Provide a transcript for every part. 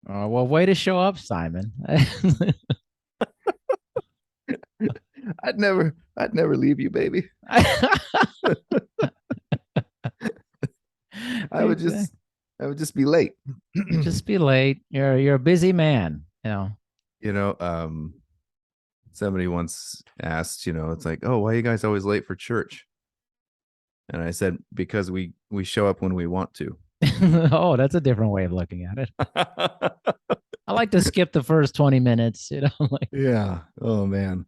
Oh, well, way to show up, Simon. I'd never leave you, baby. I would Exactly. just, I would just be late. You just be late. You're a busy man, you know. You know, somebody once asked, it's like, oh, why are you guys always late for church? And I said, because we show up when we want to. Oh, that's a different way of looking at it. I like to skip the first 20 minutes, like Yeah. Oh man.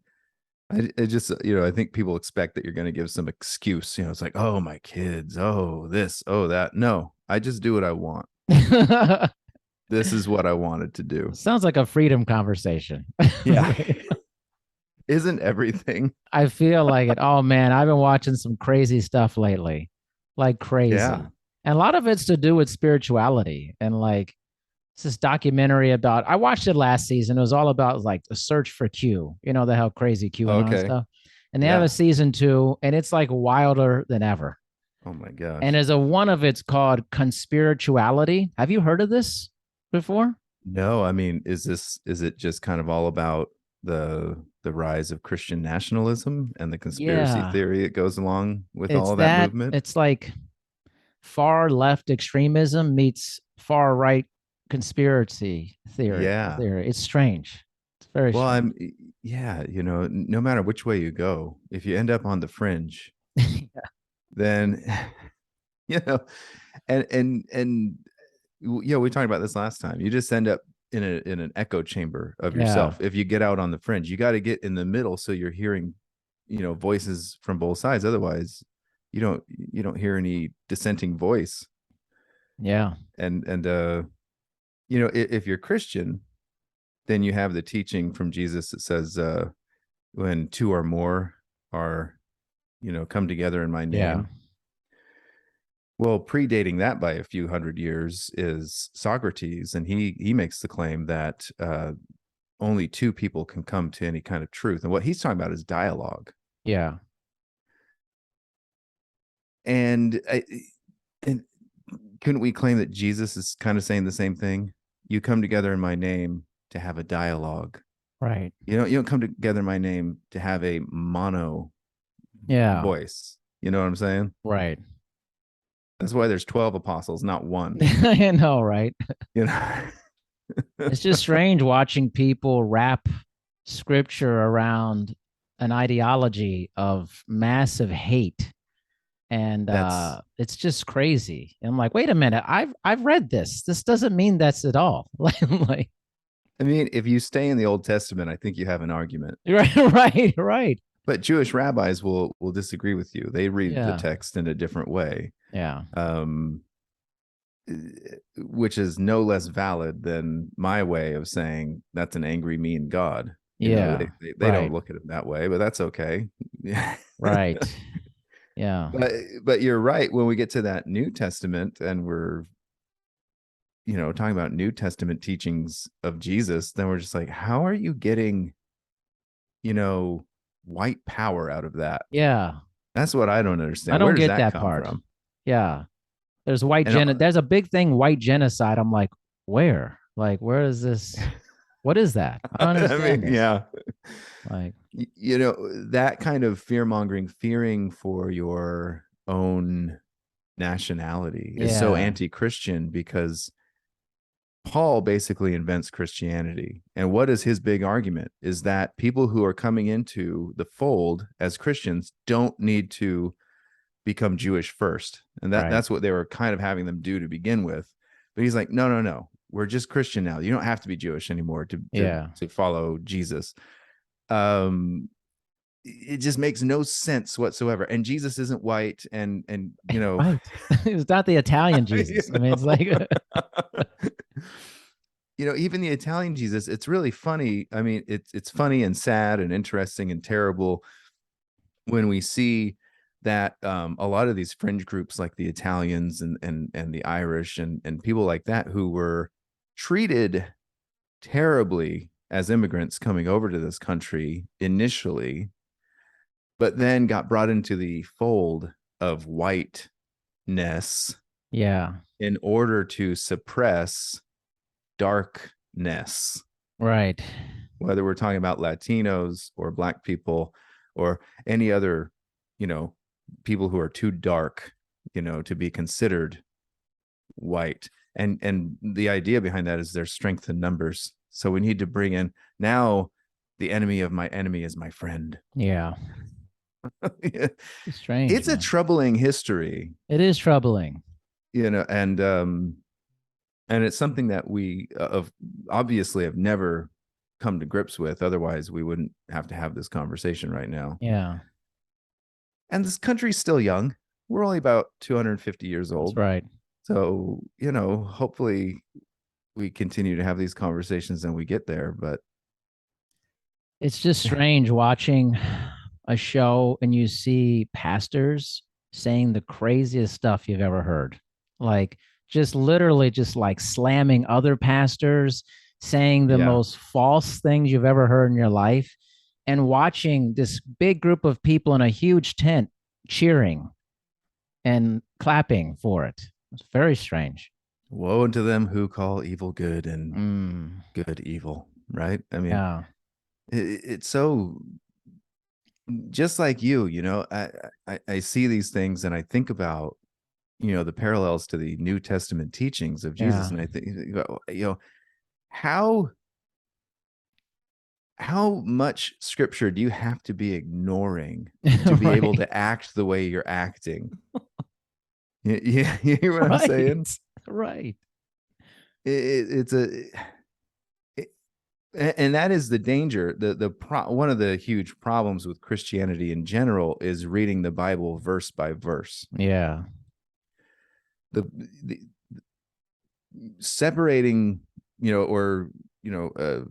I just, I think people expect that you're going to give some excuse. It's like, oh, my kids, oh, this, oh, that. No, I just do what I want. This is what I wanted to do. sounds like a freedom conversation. Yeah. Isn't everything? I feel like it. Oh man, I've been watching some crazy stuff lately, like Yeah. crazy. And a lot of it's to do with spirituality. And like it's this documentary about, I watched it last season. It was all about like the search for Q, the how crazy QAnon Okay. stuff. And they have a Yeah. season two, and it's like wilder than ever. Oh my And gosh. there's a one of it's called conspirituality. Have you heard of this before? No, I mean, is it just kind of all about the rise of Christian nationalism and the conspiracy Yeah. theory that goes along with It's all of that that, movement? it's like far left extremism meets far right conspiracy theory. Yeah. It's strange. It's very Well, strange. yeah, no matter which way you go, if you end up on the fringe, Yeah. then you know, and we talked about this last time. You just end up in an echo chamber of Yeah. yourself. If you get out on the fringe, you got to get in the middle so you're hearing, voices from both sides. Otherwise, you don't hear any dissenting voice. Yeah. And if you're Christian, then you have the teaching from Jesus that says, when two or more are, come together in my Yeah. name. Well, predating that by a few hundred years is Socrates, and he makes the claim that only two people can come to any kind of truth, and what he's talking about is dialogue. Yeah. And couldn't we claim that Jesus is kind of saying the same thing? You come together in my name to have a dialogue. Right. You don't come together in my name to have a mono Yeah. voice. You know what I'm saying? Right. That's why there's 12 apostles, not one. I know, right? You know. It's just strange watching people wrap scripture around an ideology of massive hate. And That's it's just crazy. And I'm like, wait a minute, I've read this. This doesn't mean that's at all. Like, I mean, if you stay in the Old Testament, I think you have an argument. right, right, right. But Jewish rabbis will disagree with you. They read the Yeah, text in a different way, yeah, um, which is no less valid than my way of saying that's an angry, mean God. They, yeah, they don't right, look at it that way, but that's okay. Yeah. right. Yeah, but you're right. When we get to that New Testament and we're talking about New Testament teachings of Jesus, then we're just like, how are you getting you know white power out of that? yeah. That's what I don't I understand. Where don't does get that that come part. from? Yeah, And there's a big thing, white genocide. I'm like, where? Like, where is this? What is that? I don't I mean, understand this. yeah, Like, that kind of fear mongering, fearing for your own nationality is so yeah, anti-Christian because Paul basically invents Christianity. And what is his big argument? Is that people who are coming into the fold as Christians don't need to become Jewish first. And right. that's what they were kind of having them do to begin with. But he's like, no, no, no. We're just Christian now. You don't have to be Jewish anymore to to Yeah. to follow Jesus. Um it just makes no sense whatsoever. And Jesus isn't white and Right. It's not the Italian you Jesus. I mean, it's know like, even the Italian Jesus, it's really funny. I mean, it's funny and sad and interesting and terrible when we see that a lot of these fringe groups like the Italians and the Irish and people like that who were treated terribly as immigrants coming over to this country initially, but then got brought into the fold of whiteness yeah, in order to suppress darkness, Right. whether we're talking about Latinos or Black people or any other, you know, people who are too dark, you know, to be considered white. And the idea behind that is there's strength in numbers. So we need to bring in now the enemy of my enemy is my friend. Yeah. It's strange, It's a man. troubling history, It is troubling. you know, and it's something that we of obviously have never come to grips with. Otherwise, we wouldn't have to have this conversation right now. Yeah. And this country's still young. We're only about 250 years That's old. right. So, you know, hopefully we continue to have these conversations and we get there. But It's just strange watching a show and you see pastors saying the craziest stuff you've ever heard. Like just literally just like slamming other pastors, saying the yeah, most false things you've ever heard in your life, and watching this big group of people in a huge tent cheering and clapping for it. It's very strange. woe unto them who call evil good and Mm, good evil, right? I mean, yeah. it's so just like you know, I see these things and I think about, you know, the parallels to the New Testament teachings of Jesus. Yeah. And I think, you know, how much scripture do you have to be ignoring to be able Right. to act the way you're acting? Yeah, you hear what I'm saying? Right. It's and that is the danger. One of the huge problems with Christianity in general is reading the Bible verse by verse. Yeah. The separating, you know, or you know,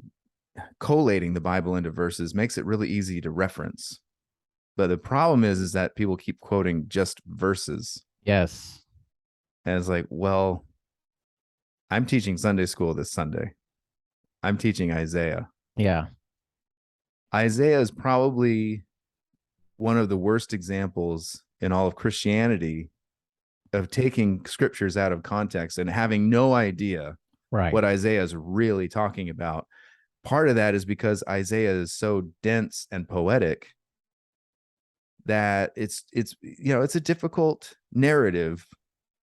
collating the Bible into verses makes it really easy to reference. But the problem is that people keep quoting just verses. Yes. And it's like, well, I'm teaching Sunday school this Sunday. I'm teaching Isaiah. Yeah. Isaiah is probably one of the worst examples in all of Christianity of taking scriptures out of context and having no idea Right. what Isaiah is really talking about. Part of that is because Isaiah is so dense and poetic that it's you know, it's a difficult narrative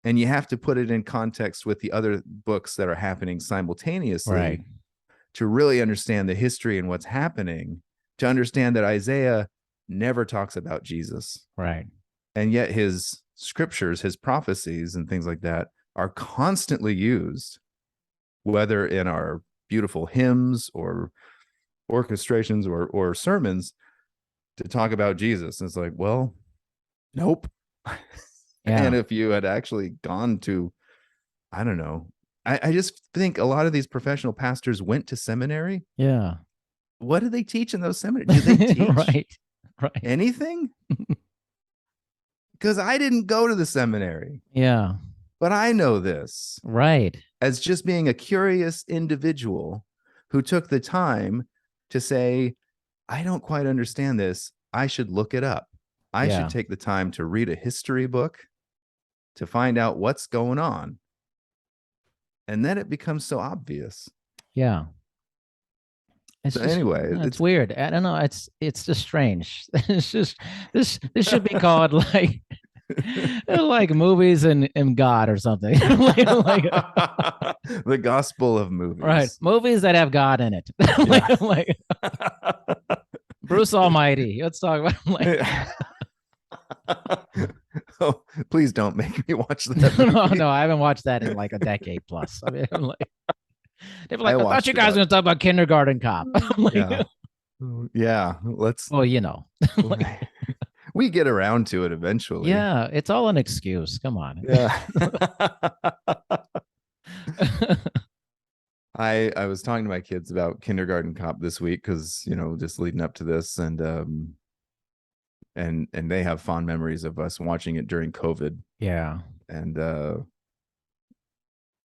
and you have to put it in context with the other books that are happening simultaneously Right. to really understand the history and what's happening, to understand that Isaiah never talks about Jesus. Right. And yet his scriptures, his prophecies and things like that are constantly used, whether in our beautiful hymns or orchestrations or sermons, to talk about Jesus. And it's like, well, nope. Yeah. And if you had actually gone to, I don't know, I just think a lot of these professional pastors went to seminary. Yeah. What do they teach in those seminaries? Do they teach Right. Right. anything? Because I didn't go to the seminary, Yeah. but I know this Right. as just being a curious individual who took the time to say, I don't quite understand this. I should look it up. I should Yeah. take the time to read a history book to find out what's going on. And then it becomes so obvious. Yeah. It's So just anyway, it's weird. I don't know. It's just strange. It's just this should be called like like movies and God or something. like, the gospel of movies. right. Movies that have God in it. Yeah. like Bruce Almighty. Let's talk about like Oh, please don't make me watch that movie. no, I haven't watched that in like a decade plus. I mean, I'm like they were like, I thought watched you guys were gonna talk about Kindergarten Cop. I'm like, yeah. Yeah, let's well, you know. Like, we get around to it eventually. yeah, it's all an excuse. Come on. Yeah. I was talking to my kids about Kindergarten Cop this week because, you know, just leading up to this, and they have fond memories of us watching it during COVID. Yeah. And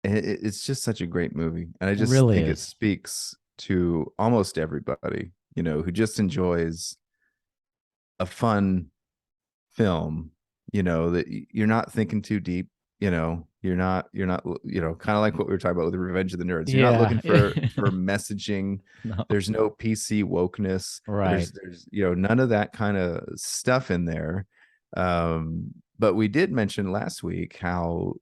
it's just such a great movie. And I just really think is. it speaks to almost everybody, you know, who just enjoys a fun film, you know, that you're not thinking too deep, you know, You're not, kind of like what we were talking about with the Revenge of the Nerds. You're not Yeah. looking for messaging. No. There's no PC wokeness. Right. There's none of that kind of stuff in there. But we did mention last week how,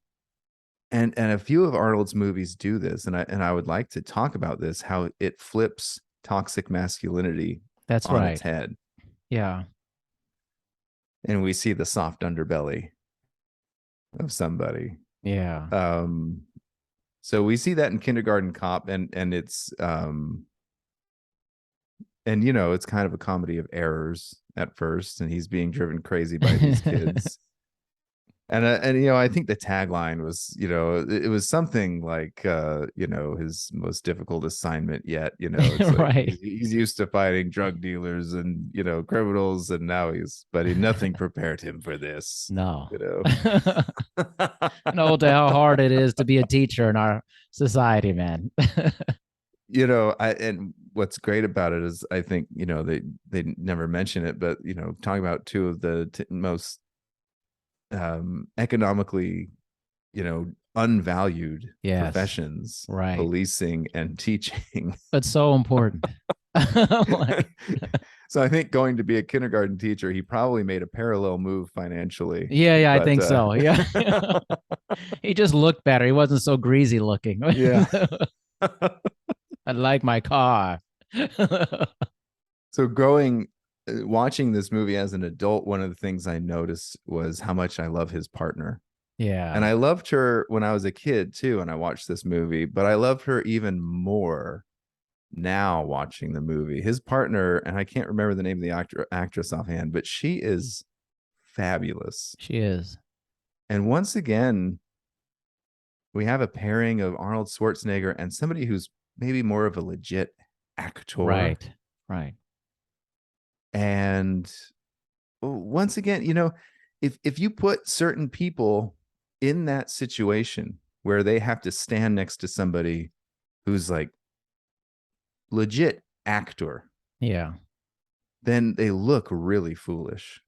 and a few of Arnold's movies do this, and I would like to talk about this, how it flips toxic masculinity That's on its right. head, Yeah. and we see the soft underbelly of somebody. Yeah. Um, so we see that in Kindergarten Cop, and it's and it's kind of a comedy of errors at first, and he's being driven crazy by these kids. And I think the tagline was, it was something like his most difficult assignment yet. It's like Right. he's used to fighting drug dealers and criminals, and now nothing prepared him for this. No. You know. Know how hard it is to be a teacher in our society, man. And what's great about it is, I think, they never mention it, but talking about two of the most economically, unvalued Yes. professions, Right. policing and teaching. But so important. Like, So I think going to be a kindergarten teacher, he probably made a parallel move financially. yeah, I But think so. Yeah. He just looked better. He wasn't so greasy looking. yeah. I like my car. So watching this movie as an adult, one of the things I noticed was how much I love his partner. And Yeah. I loved her when I was a kid too, and I watched this movie, but I loved her even more now watching the movie. His partner, and I can't remember the name of the actress offhand, but she is fabulous. She is. And once again, we have a pairing of Arnold Schwarzenegger and somebody who's maybe more of a legit actor. Right. Right. And once again, if you put certain people in that situation where they have to stand next to somebody who's like legit actor, Yeah. then they look really foolish.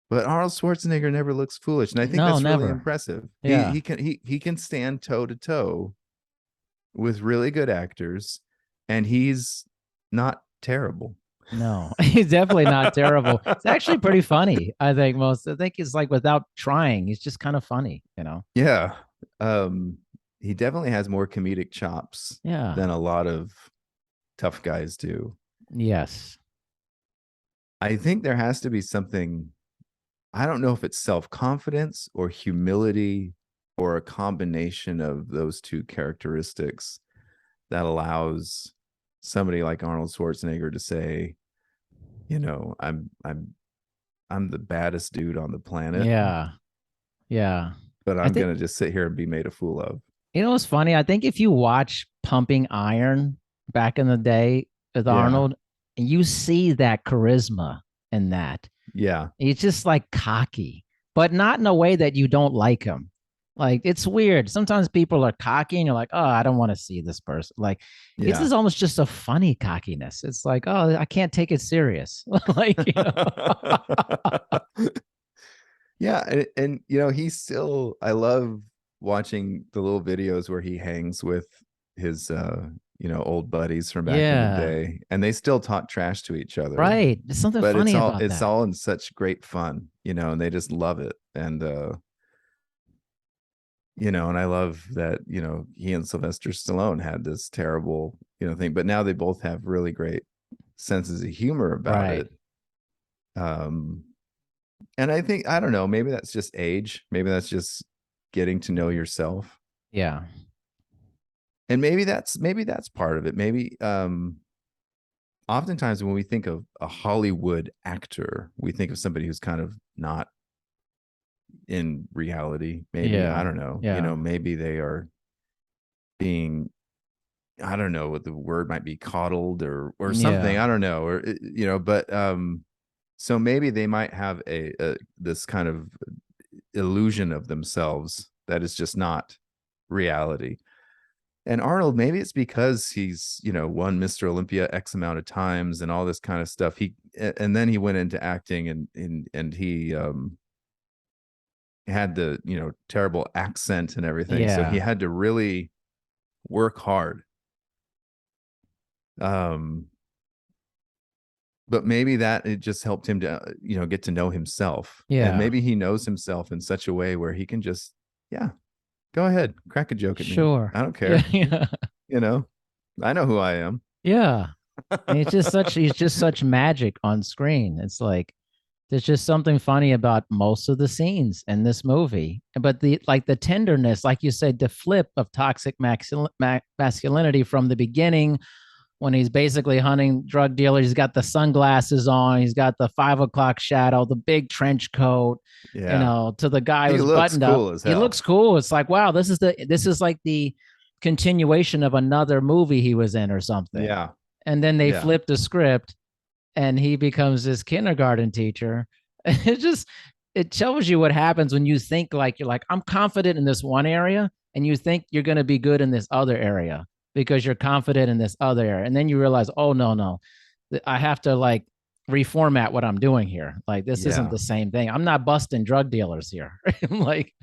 But Arnold Schwarzenegger never looks foolish, and I think No, that's really never. impressive. Yeah. He can stand toe to toe with really good actors, and he's not terrible. No, he's definitely not terrible. It's actually pretty funny. I think he's like without trying, he's just kind of funny. Yeah. He definitely has more comedic chops Yeah. than a lot of tough guys do. Yes. I think there has to be something, I don't know if it's self-confidence or humility or a combination of those two characteristics that allows somebody like Arnold Schwarzenegger to say, I'm the baddest dude on the planet, Yeah. Yeah. but I I'm think gonna just sit here and be made a fool of. what's funny. I think if you watch Pumping Iron back in the day with Yeah. Arnold, and you see that charisma in that, Yeah. he's just like cocky, but not in a way that you don't like him. Like it's weird. Sometimes people are cocky and you're like, oh, I don't want to see this person. Like it's Yeah. just almost just a funny cockiness. It's like, oh, I can't take it serious. Like. Yeah. And he's still, I love watching the little videos where he hangs with his old buddies from back in the Yeah. day, and they still talk trash to each other. Right. There's something But funny about it's that. all in such great fun, and they just love it. And I love that, he and Sylvester Stallone had this terrible, thing, but now they both have really great senses of humor about Right. it. And I think, I don't know, maybe that's just age. Maybe that's just getting to know yourself. Yeah. And maybe that's part of it. Maybe oftentimes when we think of a Hollywood actor, we think of somebody who's kind of not in reality. Maybe, I Yeah. don't know. Yeah. Maybe they are being, I don't know what the word might be, coddled or something. Yeah. I don't know. Or but so maybe they might have a this kind of illusion of themselves that is just not reality. And Arnold, maybe it's because he's, won Mr. Olympia X amount of times and all this kind of stuff. And then he went into acting, and he had the, you know, terrible accent and everything. So he Yeah. had to really work hard. Um, but maybe that it just helped him to, you know, get to know himself. And Yeah. maybe he knows himself in such a way where he can just, yeah, go ahead, crack a joke at me. Sure. I don't Yeah. care. Yeah. You know, I know who I am. Yeah. And he's just such magic on screen. It's like there's just something funny about most of the scenes in this movie. But the like the tenderness, like you said, the flip of toxic masculinity from the beginning when he's basically hunting drug dealers. He's got the sunglasses on, he's got the 5 o'clock shadow, the big trench coat, you Yeah. know, to the guy He who's looks buttoned up. cool as He hell. looks cool. It's like, wow, this is like the continuation of another movie he was in or something. Yeah. And then they Yeah. flip the script and he becomes this kindergarten teacher. It just it tells you what happens when you think like you're like, I'm confident in this one area, and you think you're going to be good in this other area because you're confident in this other area. And then you realize, oh no, no, I have to like reformat what I'm doing here. Like this isn't Yeah. the same thing. I'm not busting drug dealers here. Like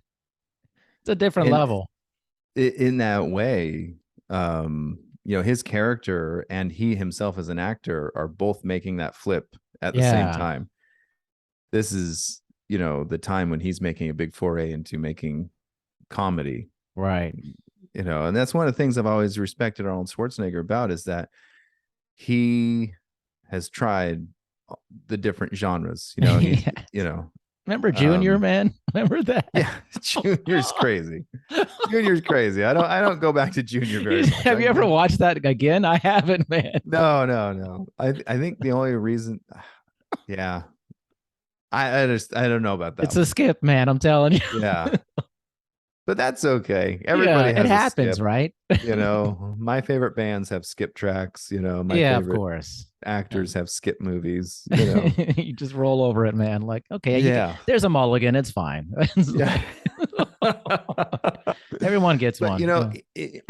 it's a different And level. in that way, you know, his character and he himself as an actor are both making that flip at the same Yeah. time. This is, you know, the time when he's making a big foray into making comedy, Right. you know, and that's one of the things I've always respected Arnold Schwarzenegger about is that he has tried the different genres, you know, he's, Yeah. you know, Remember Junior, um, man? Remember that? yeah, Junior's crazy. Junior's crazy. I don't go back to Junior very much. Have you ever watched that again? I haven't, man. No, no, no. I think the only reason, yeah, I don't know about that It's a one. skip, man. I'm telling you. Yeah, but that's okay. Yeah, Everybody it has a happens, skip. right? You know, my favorite bands have skip tracks. You know, my Yeah, of favorite course. actors have skip movies. You know, You just roll over it, man. Like, okay, yeah, there's a mulligan. It's fine. It's yeah. like, everyone gets But you one. know, Yeah.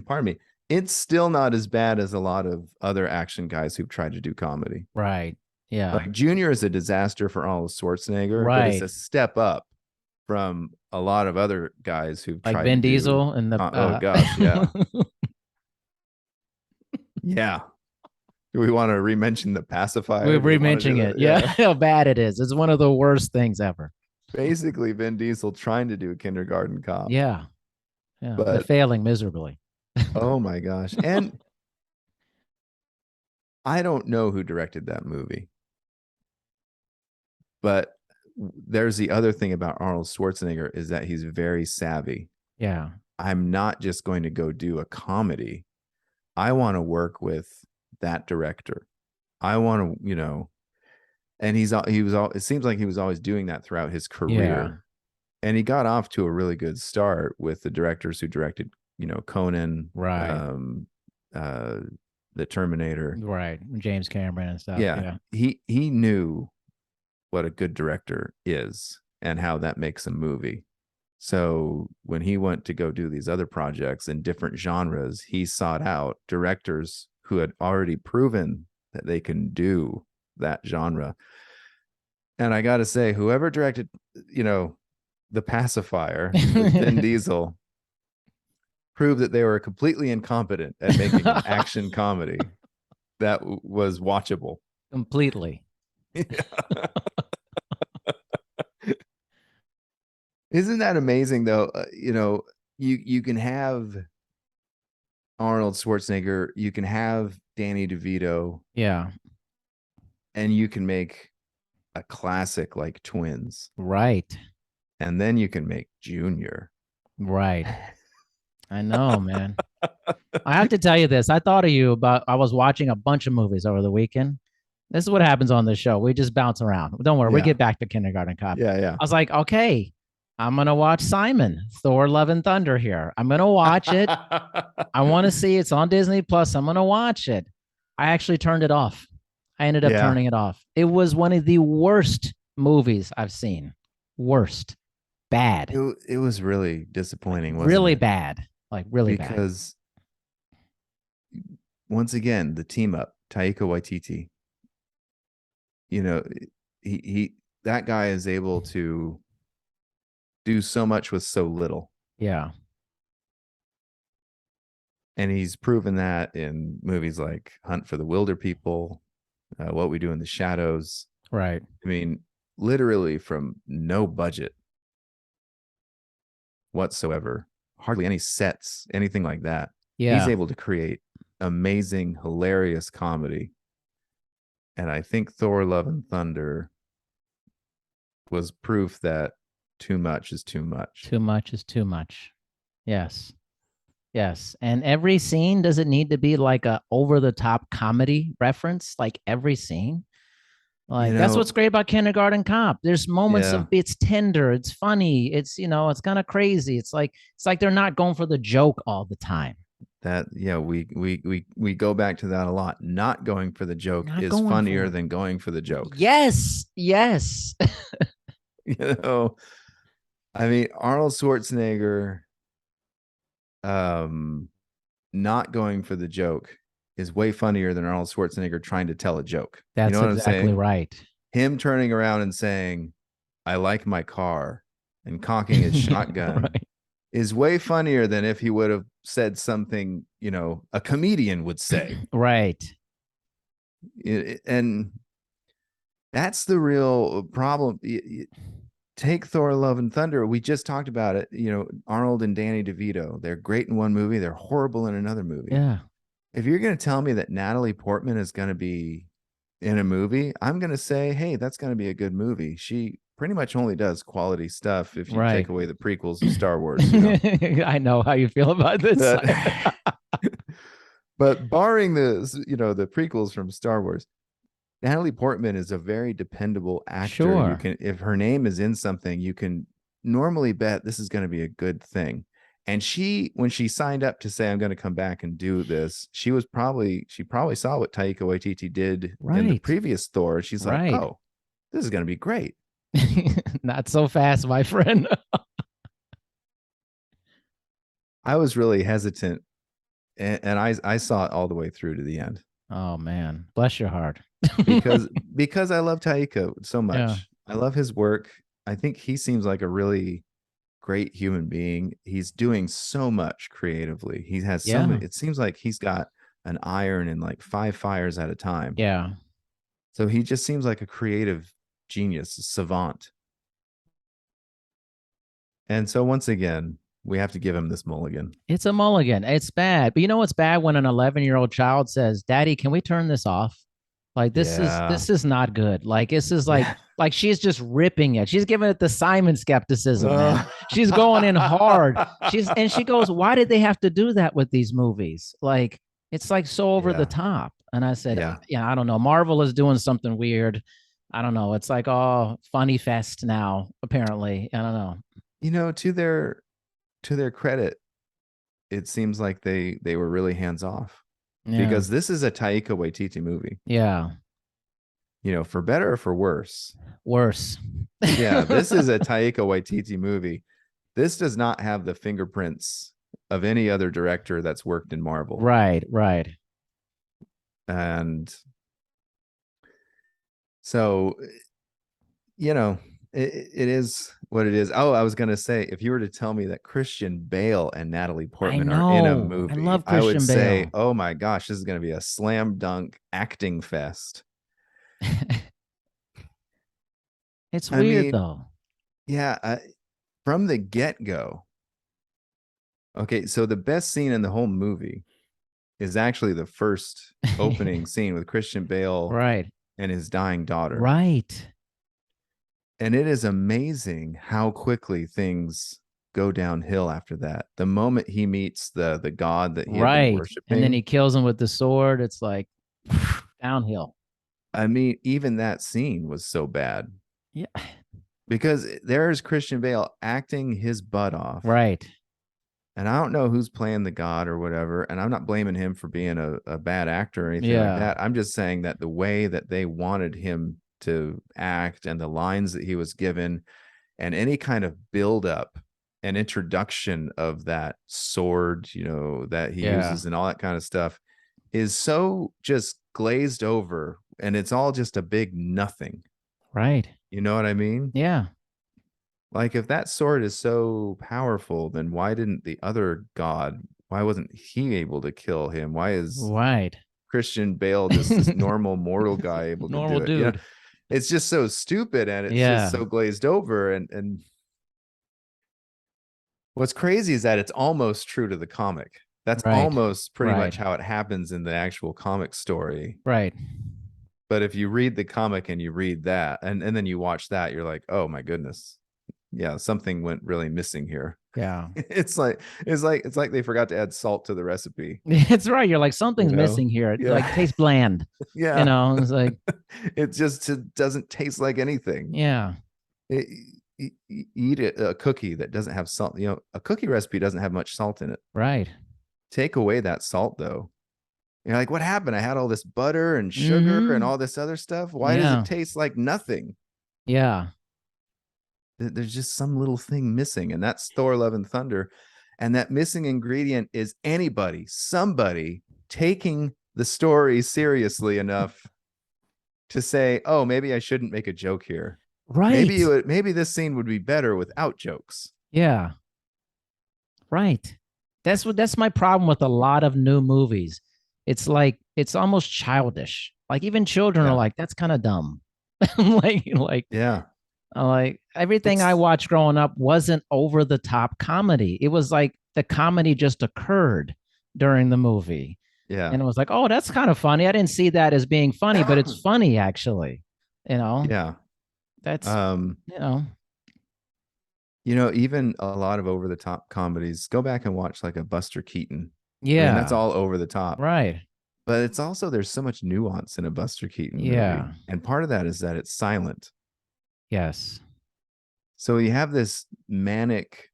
pardon me. It's still not as bad as a lot of other action guys who've tried to do comedy. Right. Yeah. Like Junior is a disaster for Arnold Schwarzenegger, but it's Right. a step up from a lot of other guys who've Like tried to Vin do. Diesel and the Oh gosh, yeah, yeah. Do we want to re-mention the we're pacifier? Do we want to do re-mentioning that? it. Yeah, Yeah. how bad it is. It's one of the worst things ever. Basically, Vin Diesel trying to do a kindergarten cop, Yeah. Yeah. But but failing miserably. oh my gosh. And I don't know who directed that movie, but there's the other thing about Arnold Schwarzenegger is that he's very savvy. Yeah. I'm not just going to go do a comedy. I want to work with that director. I want to, you know, and he was all, it seems like he was always doing that throughout his Yeah. career. And he got off to a really good start with the directors who directed, you know, Conan, Right. uh, the Terminator. Right. James Cameron and stuff. Yeah, Yeah. he knew what a good director is and how that makes a movie. So when he went to go do these other projects in different genres, he sought out directors who had already proven that they can do that genre. And I got to say, whoever directed, you know, The Pacifier with Vin Diesel proved that they were completely incompetent at making an action comedy that was watchable. Completely. Isn't that amazing though? You know, you can have Arnold Schwarzenegger, you can have Danny DeVito, Yeah. and you can make a classic like Twins, Right. and then you can make Junior. Right. I know, man. I have to tell you this. I thought of you about I was watching a bunch of movies over the weekend. This is what happens on this show. We just bounce around. Don't worry, we Yeah, get back to Kindergarten Cop. yeah, yeah. I was like, okay, I'm gonna watch Simon, Thor Love and Thunder here. I'm gonna watch it. I want to see it's on Disney Plus. I'm gonna watch it. I actually turned it off. I ended up Yeah, turning it off. It was one of the worst movies I've seen. Worst. Bad. it was really Like disappointing, wasn't really it? bad. Like really bad. Because once again, the team up, Taika Waititi, you know, he that guy is able to do so much with so little. Yeah. And he's proven that in movies like Hunt for the Wilder People, What We Do in the Shadows. Right. I mean, literally from no budget whatsoever, hardly any sets, anything like that. He's Yeah. able to create amazing, hilarious comedy. And I think Thor Love and Thunder was proof that too much is too much. Too much is too much. Yes. Yes. And every scene, does it need to be like a over the top comedy reference? Like every scene? You Like that's know, what's great about Kindergarten Cop. There's moments yeah, of it's tender, it's funny, it's kind of crazy. It's like they're not going for the joke all the time. that yeah, we go back to that a lot. Not going for the joke Not is going funnier for it. than going for the joke. Yes, yes. You know, I mean, Arnold Schwarzenegger, um, not going for the joke is way funnier than Arnold Schwarzenegger trying to tell a joke. You know That's what I'm exactly saying? right. Him turning around and saying, "I like my car," and cocking his shotgun Right. is way funnier than if he would have said something, a comedian would say. Right. And that's the real problem. Take Thor Love and Thunder. We just talked about it. Arnold and Danny DeVito, they're great in one movie, they're horrible in another movie. Yeah. If you're going to tell me that Natalie Portman is going to be in a movie, I'm going to say, hey, that's going to be a good movie. She pretty much only does quality stuff if you Right. take away the prequels of Star Wars, I know how you feel about this. But, but barring the prequels from Star Wars, Natalie Portman is a very dependable actor. You Sure. can, if her name is in something, you can normally bet this is going to be a good thing. And when she signed up to say, I'm going to come back and do this, she probably saw what Taika Waititi did in the Right. previous Thor. She's like, Right. oh, this is going to be great. Not so fast, my friend. I was really hesitant, and I saw it all the way through to the end Oh man, bless your heart. because I love Taika so Yeah. much. I love his work. I think he seems like a really great human being. He's doing so much creatively. He has so Yeah. many. It seems like he's got an iron in like 5 fires at a time. Yeah. So he just seems like a creative genius, a savant. And so once again, we have to give him this mulligan. It's a mulligan. It's bad. But you know what's bad when an 11-year-old child says, "Daddy, can we turn this off?" Like this is Yeah. this is not good. Like this is like she's just ripping it. She's giving it the Simon skepticism, man. She's going in hard. She goes, "Why did they have to do that with these movies?" Like it's like so over the Yeah. top. And I said, Yeah. "Yeah, I don't know. Marvel is doing something weird. I don't know. It's like oh, funny fest now, apparently. I don't know." To their credit, it seems like they were really hands off Yeah. because this is a Taika Waititi movie. Yeah. For better or for worse. Worse. Yeah, this is a Taika Waititi movie. This does not have the fingerprints of any other director that's worked in Marvel. Right, right. And so, it is what it is. Oh, I was going to say, if you were to tell me that Christian Bale and Natalie I Portman are in a know. I movie, love I would Christian say, Bale. oh my gosh, this is going to be a slam dunk acting fest. It's I weird mean, though. yeah, from the get go. Okay, so the best scene in the whole movie is actually the first opening scene with Christian Bale Right. and his dying daughter. Right. And it is amazing how quickly things go downhill after that. The moment he meets the god that he had been Right. And then worshiping, he kills him with the sword. It's like downhill. I mean, even that scene was so bad Yeah. because there's Christian Bale acting his butt off. Right. And I don't know who's playing the god or whatever. And I'm not blaming him for being a bad actor or anything like Yeah. that. I'm just saying that the way that they wanted him to act and the lines that he was given and any kind of build up and introduction of that sword, that he Yeah. uses and all that kind of stuff is so just glazed over. And it's all just a big nothing. Right. You know what I mean? Yeah. Like, if that sword is so powerful, then why didn't the other god, why wasn't he able to kill him? Why is Right. Christian Bale just this normal mortal guy able to Normal do it? You know, dude. it's just so stupid and it's just Yeah. so glazed over. And what's crazy is that it's almost true to the comic. That's Right. almost pretty Right. much how it happens in the actual comic story. Right. But if you read the comic and you read that and then you watch that, you're like, oh my goodness. Yeah, something went really missing here. Yeah. It's like they forgot to add salt to the recipe, It's right. You're like, you something's know? missing here. It like Yeah. tastes bland. Yeah. It's like, It just doesn't taste like anything. yeah. It, eat a cookie that doesn't have salt. A cookie recipe doesn't have much salt in it. Right. Take away that salt though. You're like, what happened? I had all this butter and sugar and Mm-hmm. all this other stuff. Why does it Yeah. taste like nothing? Yeah. There's just some little thing missing, and that's Thor: Love and Thunder. And that missing ingredient is somebody taking the story seriously enough to say, "Oh, maybe I shouldn't make a joke here. Right. Maybe this scene would be better without jokes." Yeah. Right. That's my problem with a lot of new movies. It's like it's almost childish. Like even children are Yeah, like, that's kind of dumb. Like yeah. like everything I It's watched growing up wasn't over the top comedy. It was like the comedy just occurred during the movie. yeah, And it was like, oh, that's kind of funny. I didn't see that as being funny, but it's funny actually. You know, yeah. that's Um, you know, even a lot of over the top comedies. Go back and watch like a Buster Keaton. I mean, that's yeah, all over the top. right. But it's also there's so much nuance in a Buster Keaton movie. Yeah. And part of that is that it's silent. Yes. So you have this manic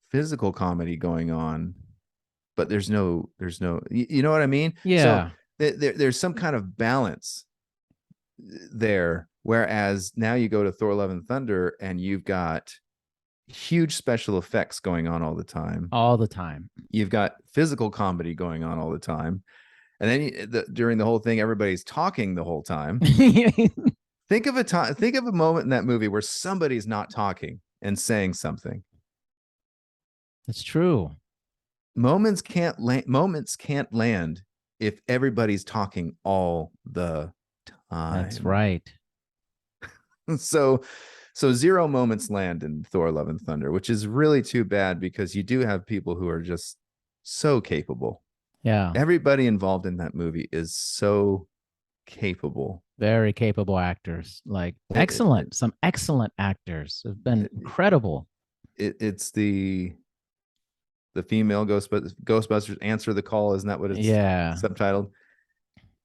physical comedy going on, but there's no you know what I mean? So Yeah. there's some kind of balance there. Whereas now you go to Thor: Love and Thunder and you've got huge special effects going on all the time. All the time. You've got physical comedy going on all the time. And then during the whole thing, everybody's talking the whole time. Think of a moment in that movie where somebody's not talking and saying something. It's true. Moments can't land if everybody's talking all the That's time. right. So zero moments land in Thor: Love and Thunder, which is really too bad because you do have people who are just so capable. Yeah. Everybody involved in that movie is so capable. Very capable actors. Like excellent. Some excellent actors have been incredible. It's the female Ghostbusters answer the call. Isn't that what it's Yeah. subtitled?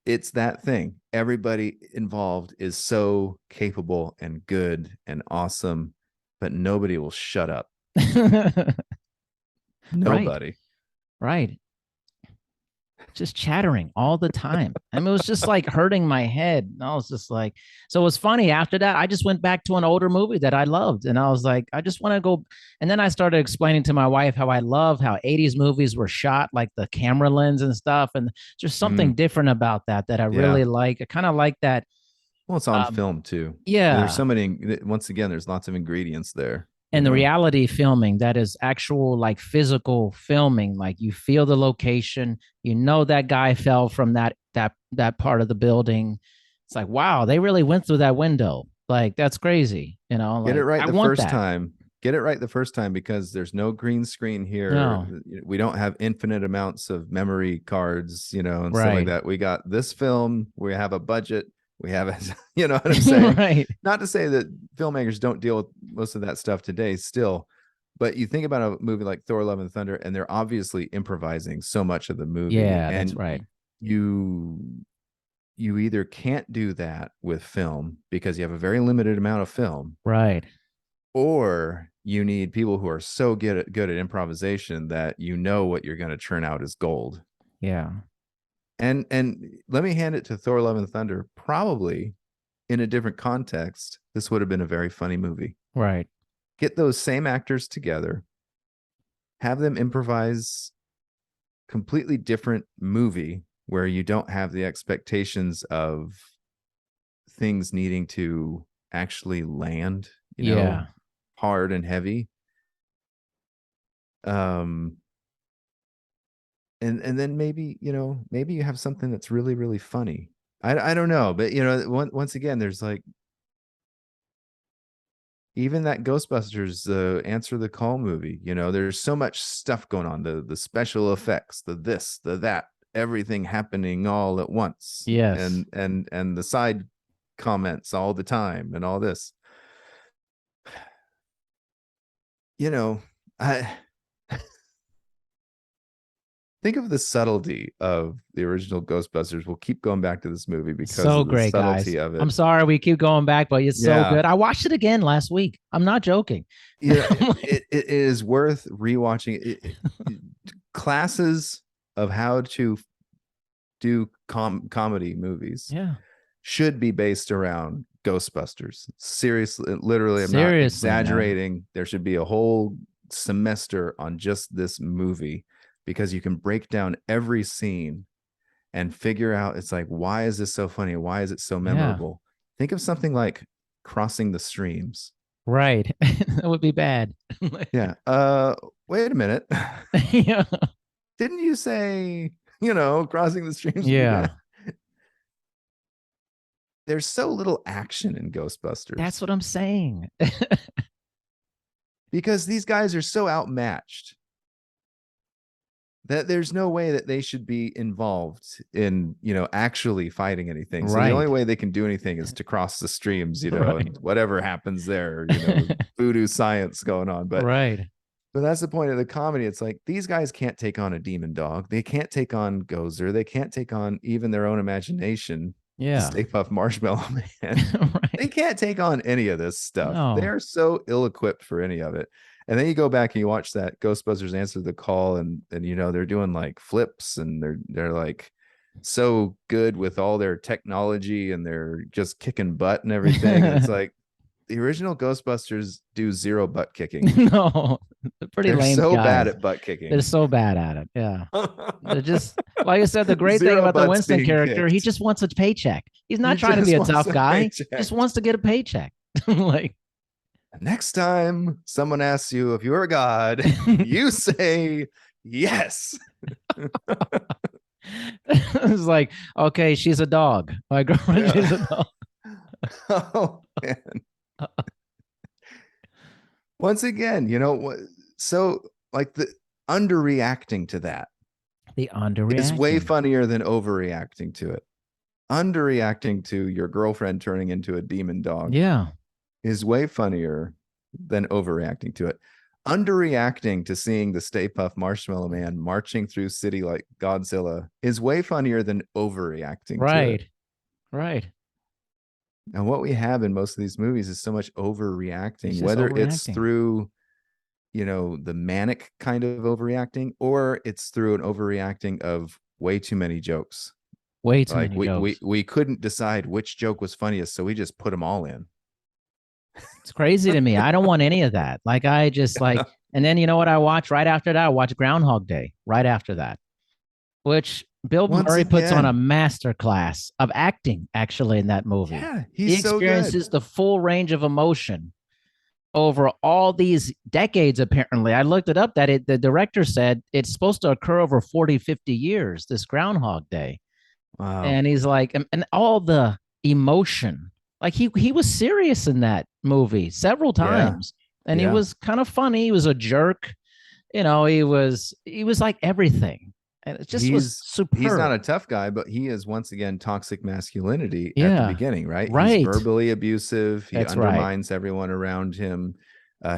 It's that thing. Everybody involved is so capable and good and awesome, but nobody will shut up. Right. Nobody. Right. Just chattering all the time. I mean, it was just like hurting my head. And I was just like, so it was funny. After that, I just went back to an older movie that I loved. And I was like, I just want to go. And then I started explaining to my wife how I love how 80s movies were shot, like the camera lens and stuff. And just something different about that I Yeah. really like. I kind of like that. Well, it's on film too. There's Yeah. so many, once again, there's lots of ingredients there. And the reality filming that is actual like physical filming, like you feel the location, that guy fell from that part of the building. It's like, wow, they really went through that window. Like that's crazy. Get it Like right I the want first that. time. Get it right the first time because there's no green screen here. No. We don't have infinite amounts of memory cards, and stuff like Right. that. We got this film. We have a budget. We have a, you know what I'm saying? Right. Not to say that filmmakers don't deal with most of that stuff today still, but you think about a movie like Thor: Love and Thunder, and they're obviously improvising so much of the movie. Yeah, that's And right. you you either can't do that with film because you have a very limited amount of film, Right. or you need people who are so good at improvisation that what you're going to churn out is gold. Yeah. And let me hand it to Thor: Love and Thunder. Probably in a different context, this would have been a very funny movie. Right. Get those same actors together, have them improvise completely different movie where you don't have the expectations of things needing to actually land, Yeah. hard and heavy. Um, and then maybe, maybe you have something that's really, really funny. I don't know, but once again, there's like even that Ghostbusters Answer the Call movie, there's so much stuff going on, the special effects, the this, the that, everything happening all at once. Yes. And the side comments all the time and all this. I think of the subtlety of the original Ghostbusters. We'll keep going back to this movie because So of the great, subtlety guys. of it. I'm sorry we keep going back, but it's so Yeah. good. I watched it again last week. I'm not joking. Yeah, it is worth rewatching. Classes of how to do comedy movies Yeah. should be based around Ghostbusters. Seriously, literally, I'm not Seriously, man. exaggerating. There should be a whole semester on just this movie because you can break down every scene and figure out, it's like, why is this so funny? Why is it so memorable? Think of something like Crossing the Streams. Right. That would be bad. Yeah. Wait a minute. Yeah. Didn't you say, Crossing the Streams? Yeah. There's so little action in Ghostbusters. That's what I'm saying. Because these guys are so outmatched that there's no way that they should be involved in, actually fighting anything. So the only way they can do anything is to cross the streams, and whatever happens there, voodoo science going on. But that's the point of the comedy. It's like, these guys can't take on a demon dog. They can't take on Gozer. They can't take on even their own imagination. Yeah. Stay Puft Marshmallow Man. They can't take on any of this stuff. No. They are so ill-equipped for any of it. And then you go back and you watch that Ghostbusters Answer the Call, and they're doing like flips, and they're like so good with all their technology, and they're just kicking butt and everything. And it's like, the original Ghostbusters do zero butt kicking. No, pretty they're lame. So guys. bad at butt kicking. They're so bad at it. Yeah. They're just, like I said, the great thing about the Winston character, kicked. He just wants a paycheck. He's not trying to be a tough guy. He just wants to get a paycheck. Like, next time someone asks you if you're a god, you say yes. It's like, okay, she's a dog. My girlfriend, she's a dog. Oh man. Once again, so like the underreacting to that. The underreacting is way funnier than overreacting to it. Underreacting to your girlfriend turning into a demon dog. Yeah. Is way funnier than overreacting to it. Underreacting to seeing the Stay Puft Marshmallow Man marching through city like Godzilla is way funnier than overreacting to it. Right. And what we have in most of these movies is so much overreacting, whether it's through, the manic kind of overreacting, or it's through an overreacting of way too many jokes. Way too many jokes. We couldn't decide which joke was funniest, so we just put them all in. It's crazy to me. I don't want any of that. Like, I just like, and then you know what I watch right after that? I watch Groundhog Day right after that, which Bill Murray puts on a master class of acting, actually, in that movie. Yeah, he experiences the full range of emotion over all these decades, apparently. I looked it up that the director said it's supposed to occur over 40, 50 years, this Groundhog Day. Wow. And he's like, and all the emotion, like he was serious in that movie several times. Yeah. And he was kind of funny. He was a jerk. He was like everything. And it just was superb. He's not a tough guy, but he is, once again, toxic masculinity at the beginning, right? He's verbally abusive. He undermines everyone around him.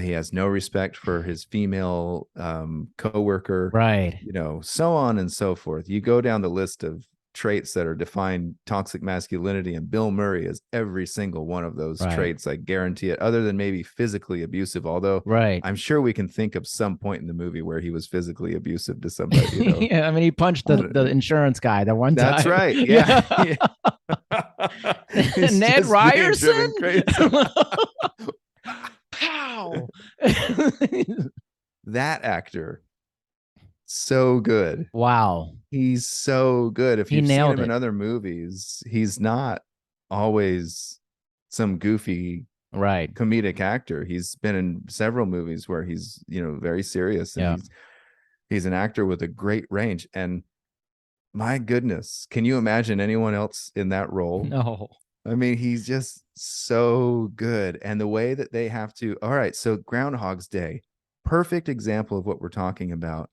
He has no respect for his female coworker. Right. So on and so forth. You go down the list of traits that are defined toxic masculinity, and Bill Murray is every single one of those traits. I guarantee it, other than maybe physically abusive, although I'm sure we can think of some point in the movie where he was physically abusive to somebody. Yeah, I mean, he punched the insurance guy that one time. That's right. Yeah. Ned Ryerson. Pow. That actor, so good. Wow. He's so good. If you've seen him in other movies, he's not always some goofy Right. comedic actor. He's been in several movies where he's, very serious, and Yeah. he's an actor with a great range. And my goodness, can you imagine anyone else in that role? No. I mean, he's just so good. And the way that they have to, all right, so Groundhog's Day, perfect example of what we're talking about.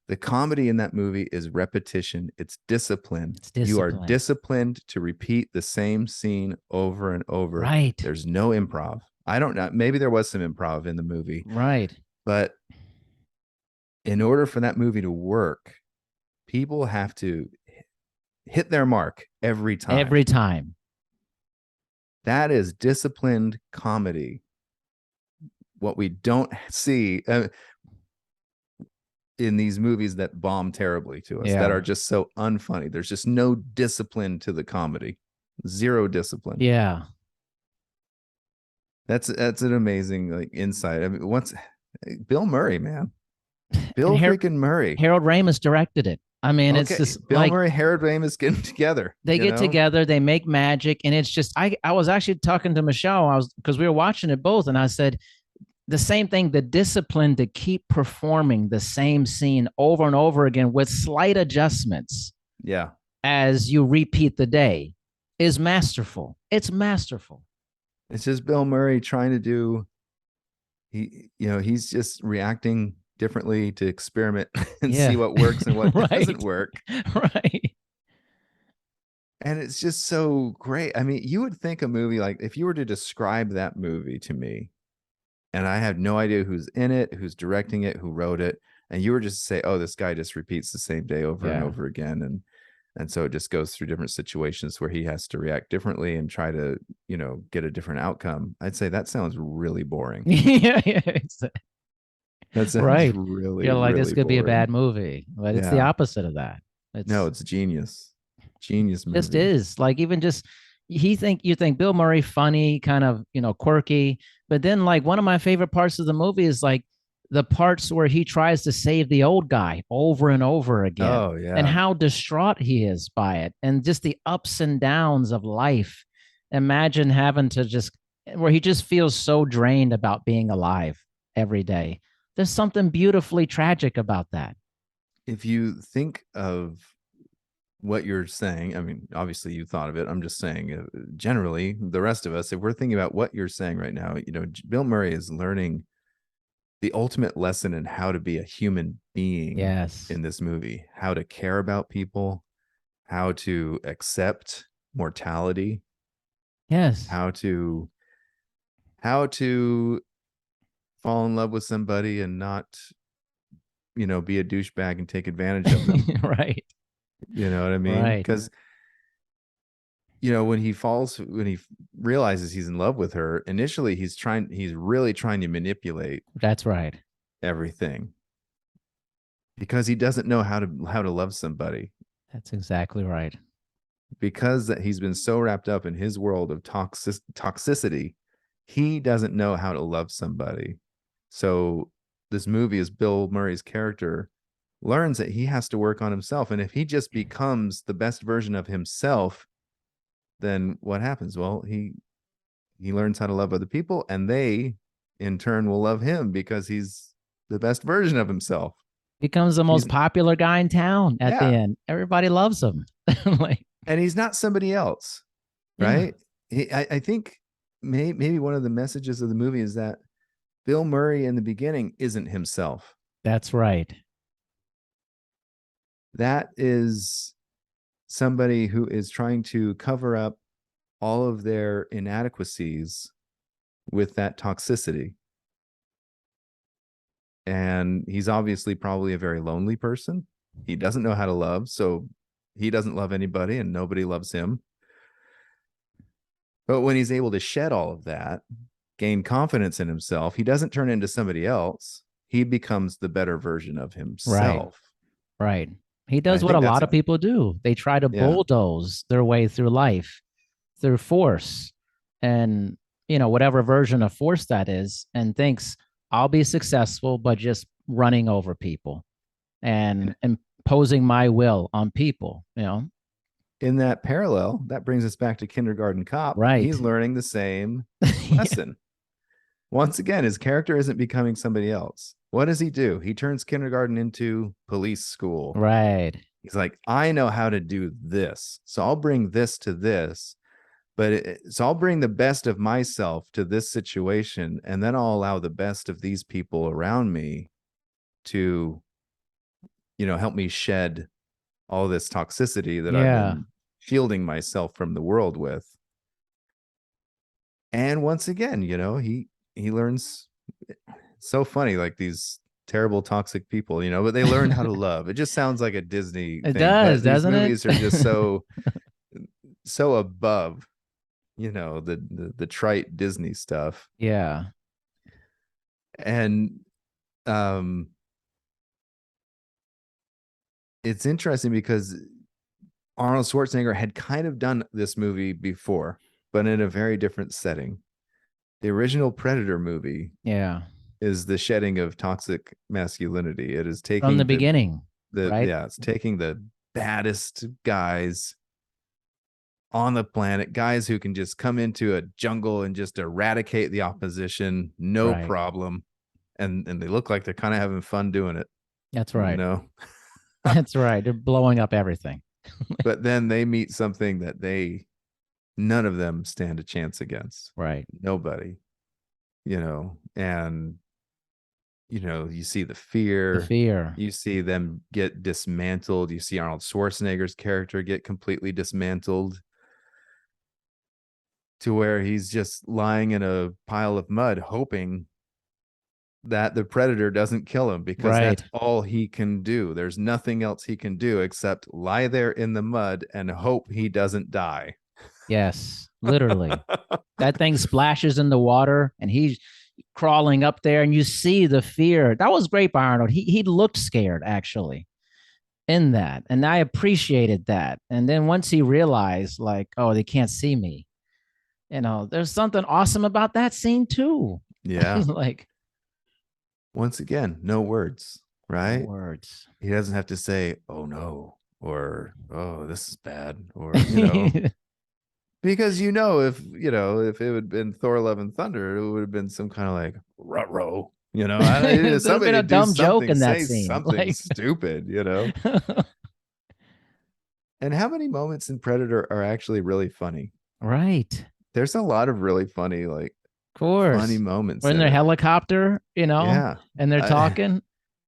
The comedy in that movie is repetition, it's discipline. It's You are discipline. disciplined to repeat the same scene over and over. Right. There's no improv. I don't know. Maybe there was some improv in the movie, Right. but in order for that movie to work, people have to hit their mark every time. Every time. That is disciplined comedy. What we don't see in these movies that bomb terribly to us, that Yeah. are just so unfunny. There's just no discipline to the comedy. Zero discipline. Yeah. That's an amazing like insight. I mean, what's Bill Murray, man? Bill And freaking Murray. Harold Ramis directed it. I mean, it's Okay, just Bill like Murray, Harold Ramis getting together. they you get know? together, they make magic, and it's just I was actually talking to Michelle. I was because we were watching it both, and I said the same thing, the discipline to keep performing the same scene over and over again with slight adjustments Yeah. as you repeat the day is masterful. It's masterful. It's just Bill Murray trying to do he's just reacting differently to experiment and see Yeah. what works and what Right. doesn't work. Right. And it's just so great. I mean, you would think a movie like, if you were to describe that movie to me, and I had no idea who's in it, who's directing it, who wrote it, and you were just to say, oh, this guy just repeats the same day over and Yeah. over again. And so it just goes through different situations where he has to react differently and try to, get a different outcome. I'd say that sounds really boring. Yeah, yeah. That sounds Right. really, You're like, this really could be a boring. bad movie, but it's the Yeah. opposite of that. No, it's genius. Genius movie. Just is like even just you think Bill Murray funny, kind of, quirky, but then like one of my favorite parts of the movie is like the parts where he tries to save the old guy over and over again, Oh, and yeah. how distraught he is by it, and just the ups and downs of life. Imagine having to just where he just feels so drained about being alive every day. There's something beautifully tragic about that. If you think of what you're saying, I mean, obviously you thought of it. I'm just saying, generally, the rest of us, if we're thinking about what you're saying right now, Bill Murray is learning the ultimate lesson in how to be a human being Yes. in this movie, how to care about people, how to accept mortality, Yes. how to fall in love with somebody and not, be a douchebag and take advantage of them. Right. You know what I mean? Right. Because when he realizes he's in love with her, initially he's really trying to manipulate That's right. everything because he doesn't know how to love somebody, That's exactly right. because that he's been so wrapped up in his world of toxicity. He doesn't know how to love somebody. So this movie, is Bill Murray's character learns that he has to work on himself. And if he just becomes the best version of himself, then what happens? Well, he learns how to love other people, and they in turn will love him because he's the best version of himself. Becomes the most popular guy in town at the end. Everybody loves him. Like, and he's not somebody else, right? Yeah. I think maybe one of the messages of the movie is that Bill Murray in the beginning isn't himself. That's right. That is somebody who is trying to cover up all of their inadequacies with that toxicity. And he's obviously probably a very lonely person. He doesn't know how to love, so he doesn't love anybody and nobody loves him. But when he's able to shed all of that, gain confidence in himself, he doesn't turn into somebody else. He becomes the better version of himself. Right. He does what a lot of people do. They try to bulldoze their way through life through force and, whatever version of force that is, and thinks I'll be successful, but just running over people and imposing my will on people, In that parallel, that brings us back to Kindergarten Cop. Right. He's learning the same lesson. Once again, his character isn't becoming somebody else. What does he do? He turns kindergarten into police school. Right. He's like, I know how to do this. So I'll bring this to this. So I'll bring the best of myself to this situation. And then I'll allow the best of these people around me to, help me shed all this toxicity that I've been shielding myself from the world with. And once again, he learns. It's so funny, like these terrible toxic people, but they learn how to love. It just sounds like a Disney It thing, does, but these doesn't it? movies are just so above, the trite Disney stuff. Yeah. And it's interesting because Arnold Schwarzenegger had kind of done this movie before, but in a very different setting. The original Predator movie is the shedding of toxic masculinity. It is taking from the beginning, right? It's taking the baddest guys on the planet, guys who can just come into a jungle and just eradicate the opposition, no problem. And they look like they're kind of having fun doing it. That's right. That's right. They're blowing up everything. But then they meet something that none of them stand a chance against. Right. Nobody, and, you see the fear. You see them get dismantled. You see Arnold Schwarzenegger's character get completely dismantled to where he's just lying in a pile of mud, hoping that the Predator doesn't kill him, because that's all he can do. There's nothing else he can do except lie there in the mud and hope he doesn't die. Yes, literally. That thing splashes in the water and he's crawling up there and you see the fear. That was great by Arnold. He looked scared actually in that. And I appreciated that. And then once he realized like, oh, they can't see me, there's something awesome about that scene too. Yeah. Like, once again, no words, right? No words. He doesn't have to say, oh no, or, oh, this is bad, or, because, if it would have been Thor Love and Thunder, it would have been some kind of like, ruh-roh, somebody been a dumb joke in that say scene. Something stupid, And how many moments in Predator are actually really funny? Right. There's a lot of really funny, like, of course, funny moments. We're in their helicopter, and they're talking,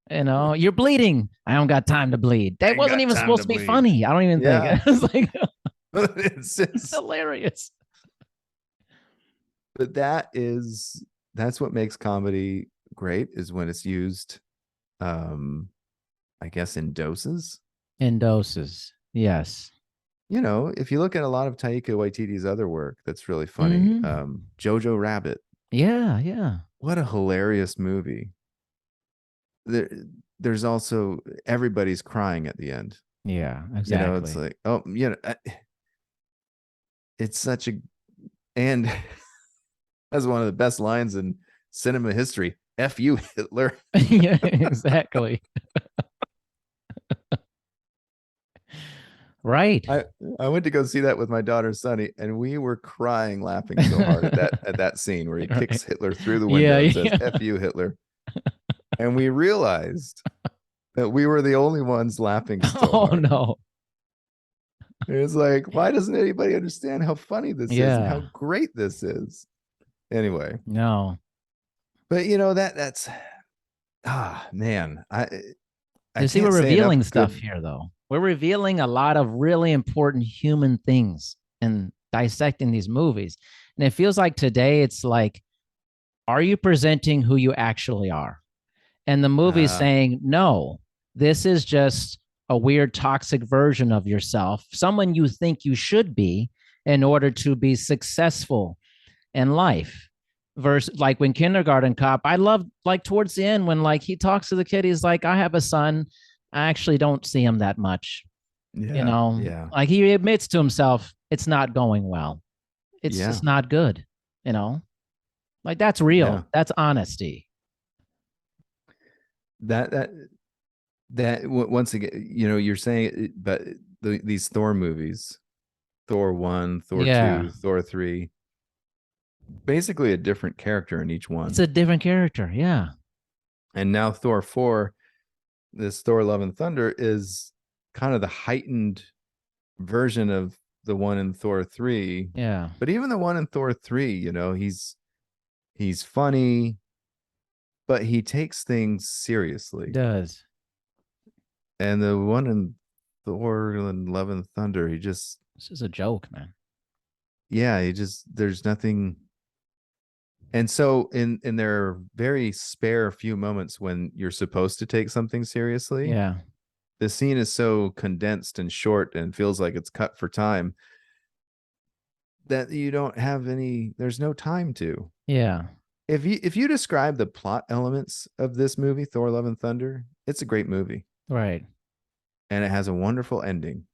you're bleeding. I don't got time to bleed. That wasn't even supposed to be funny. I don't even think. It's like, it's hilarious. But that's what makes comedy great, is when it's used, I guess, in doses. In doses, yes. If you look at a lot of Taika Waititi's other work, that's really funny. Jojo Rabbit. Yeah. What a hilarious movie. There's also everybody's crying at the end. Yeah, exactly. It's like, oh, it's such a, and that's one of the best lines in cinema history. F you, Hitler. Yeah, exactly. Right. I went to go see that with my daughter Sunny, and we were crying, laughing so hard at that scene where he kicks Hitler through the window and says, F you, Hitler. And we realized that we were the only ones laughing so hard. No. It's like, why doesn't anybody understand how funny this is and how great this is? Anyway. No. But that's man. You see, we're revealing stuff here though. We're revealing a lot of really important human things and dissecting these movies. And it feels like today it's like, are you presenting who you actually are? And the movie's saying, no, this is just a weird toxic version of yourself, someone you think you should be in order to be successful in life. Versus like when Kindergarten Cop, I love like towards the end when like he talks to the kid, he's like, I have a son. I actually don't see him that much. Like he admits to himself, it's not going well. It's just not good, like that's real. Yeah. That's honesty. That once again, you're saying it, but these Thor movies, Thor 1, Thor 2, Thor 3, basically a different character in each It's one. a different character. Yeah. And now Thor 4, this Thor Love and Thunder, is kind of the heightened version of the one in Thor 3. Yeah. But even the one in Thor 3, you know, he's funny, but he takes things It seriously. does. And the one in Thor and Love and Thunder, he just, This is a joke, man. yeah, he just, there's nothing. And so in their very spare few moments when you're supposed to take something seriously, Yeah. the scene is so condensed and short and feels like it's cut for time that you don't have any, there's no time to. Yeah. If you describe the plot elements of this movie, Thor Love and Thunder, it's a great movie. Right. And it has a wonderful ending.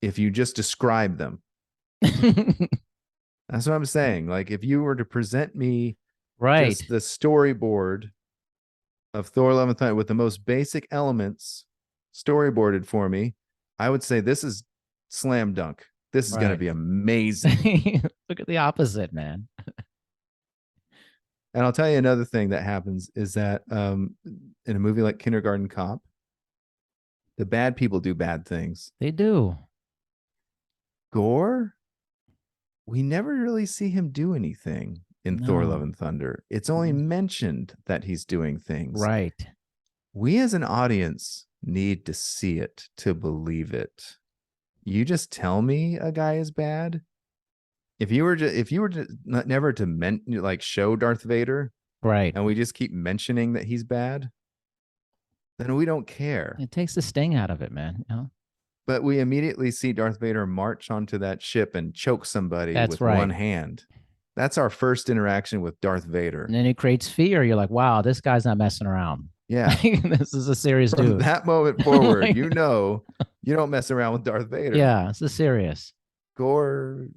If you just describe them. That's what I'm saying. Like if you were to present me Right. just the storyboard of Thor Love and Thunder with the most basic elements storyboarded for me, I would say this is slam dunk. This is going to Right. be amazing. Look at the opposite, man. And I'll tell you another thing that happens is that in a movie like Kindergarten Cop, the bad people do bad things. They do. Gore, we never really see him do anything in Thor Love No. and Thunder. It's only mentioned that he's doing things. Right. We as an audience need to see it to believe it. You just tell me a guy is bad. If you were to never to like show Darth Vader, Right. and we just keep mentioning that he's bad, then we don't care. It takes the sting out of it, man. You know? But we immediately see Darth Vader march onto that ship and choke somebody That's with right. one hand. That's our first interaction with Darth Vader. And then it creates fear. You're like, wow, this guy's not messing around. Yeah. This is a serious From dude. that moment forward, Like, you know, you don't mess around with Darth Vader. yeah, this is serious. Gore,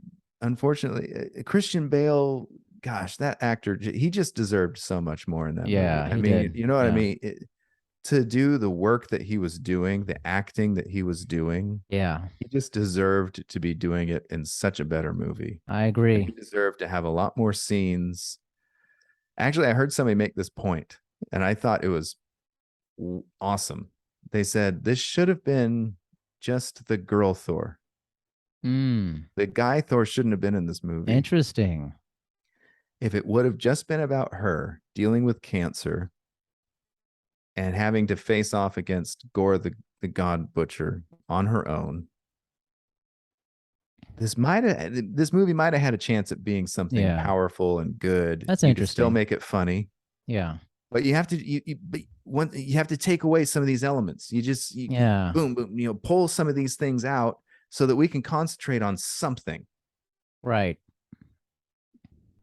unfortunately, Christian Bale, gosh, that actor, he just deserved so much more in that Yeah, movie. I he mean, did. you know what I Yeah. mean? To do the work that he was doing, the acting that he was doing, Yeah, he just deserved to be doing it in such a better movie. I And agree. he deserved to have a lot more scenes. Actually, I heard somebody make this point, and I thought it was awesome. They said this should have been just the girl Thor. Mm, The guy Thor shouldn't have been in this movie. interesting. If it would have just been about her dealing with cancer and having to face off against Gore the God Butcher on her own, this movie might have had a chance at being something Yeah. powerful and good. That's You could still interesting. make it funny, Yeah. but you have to you have to take away some of these elements. Yeah. Boom boom, pull some of these things out so that we can concentrate on something. Right.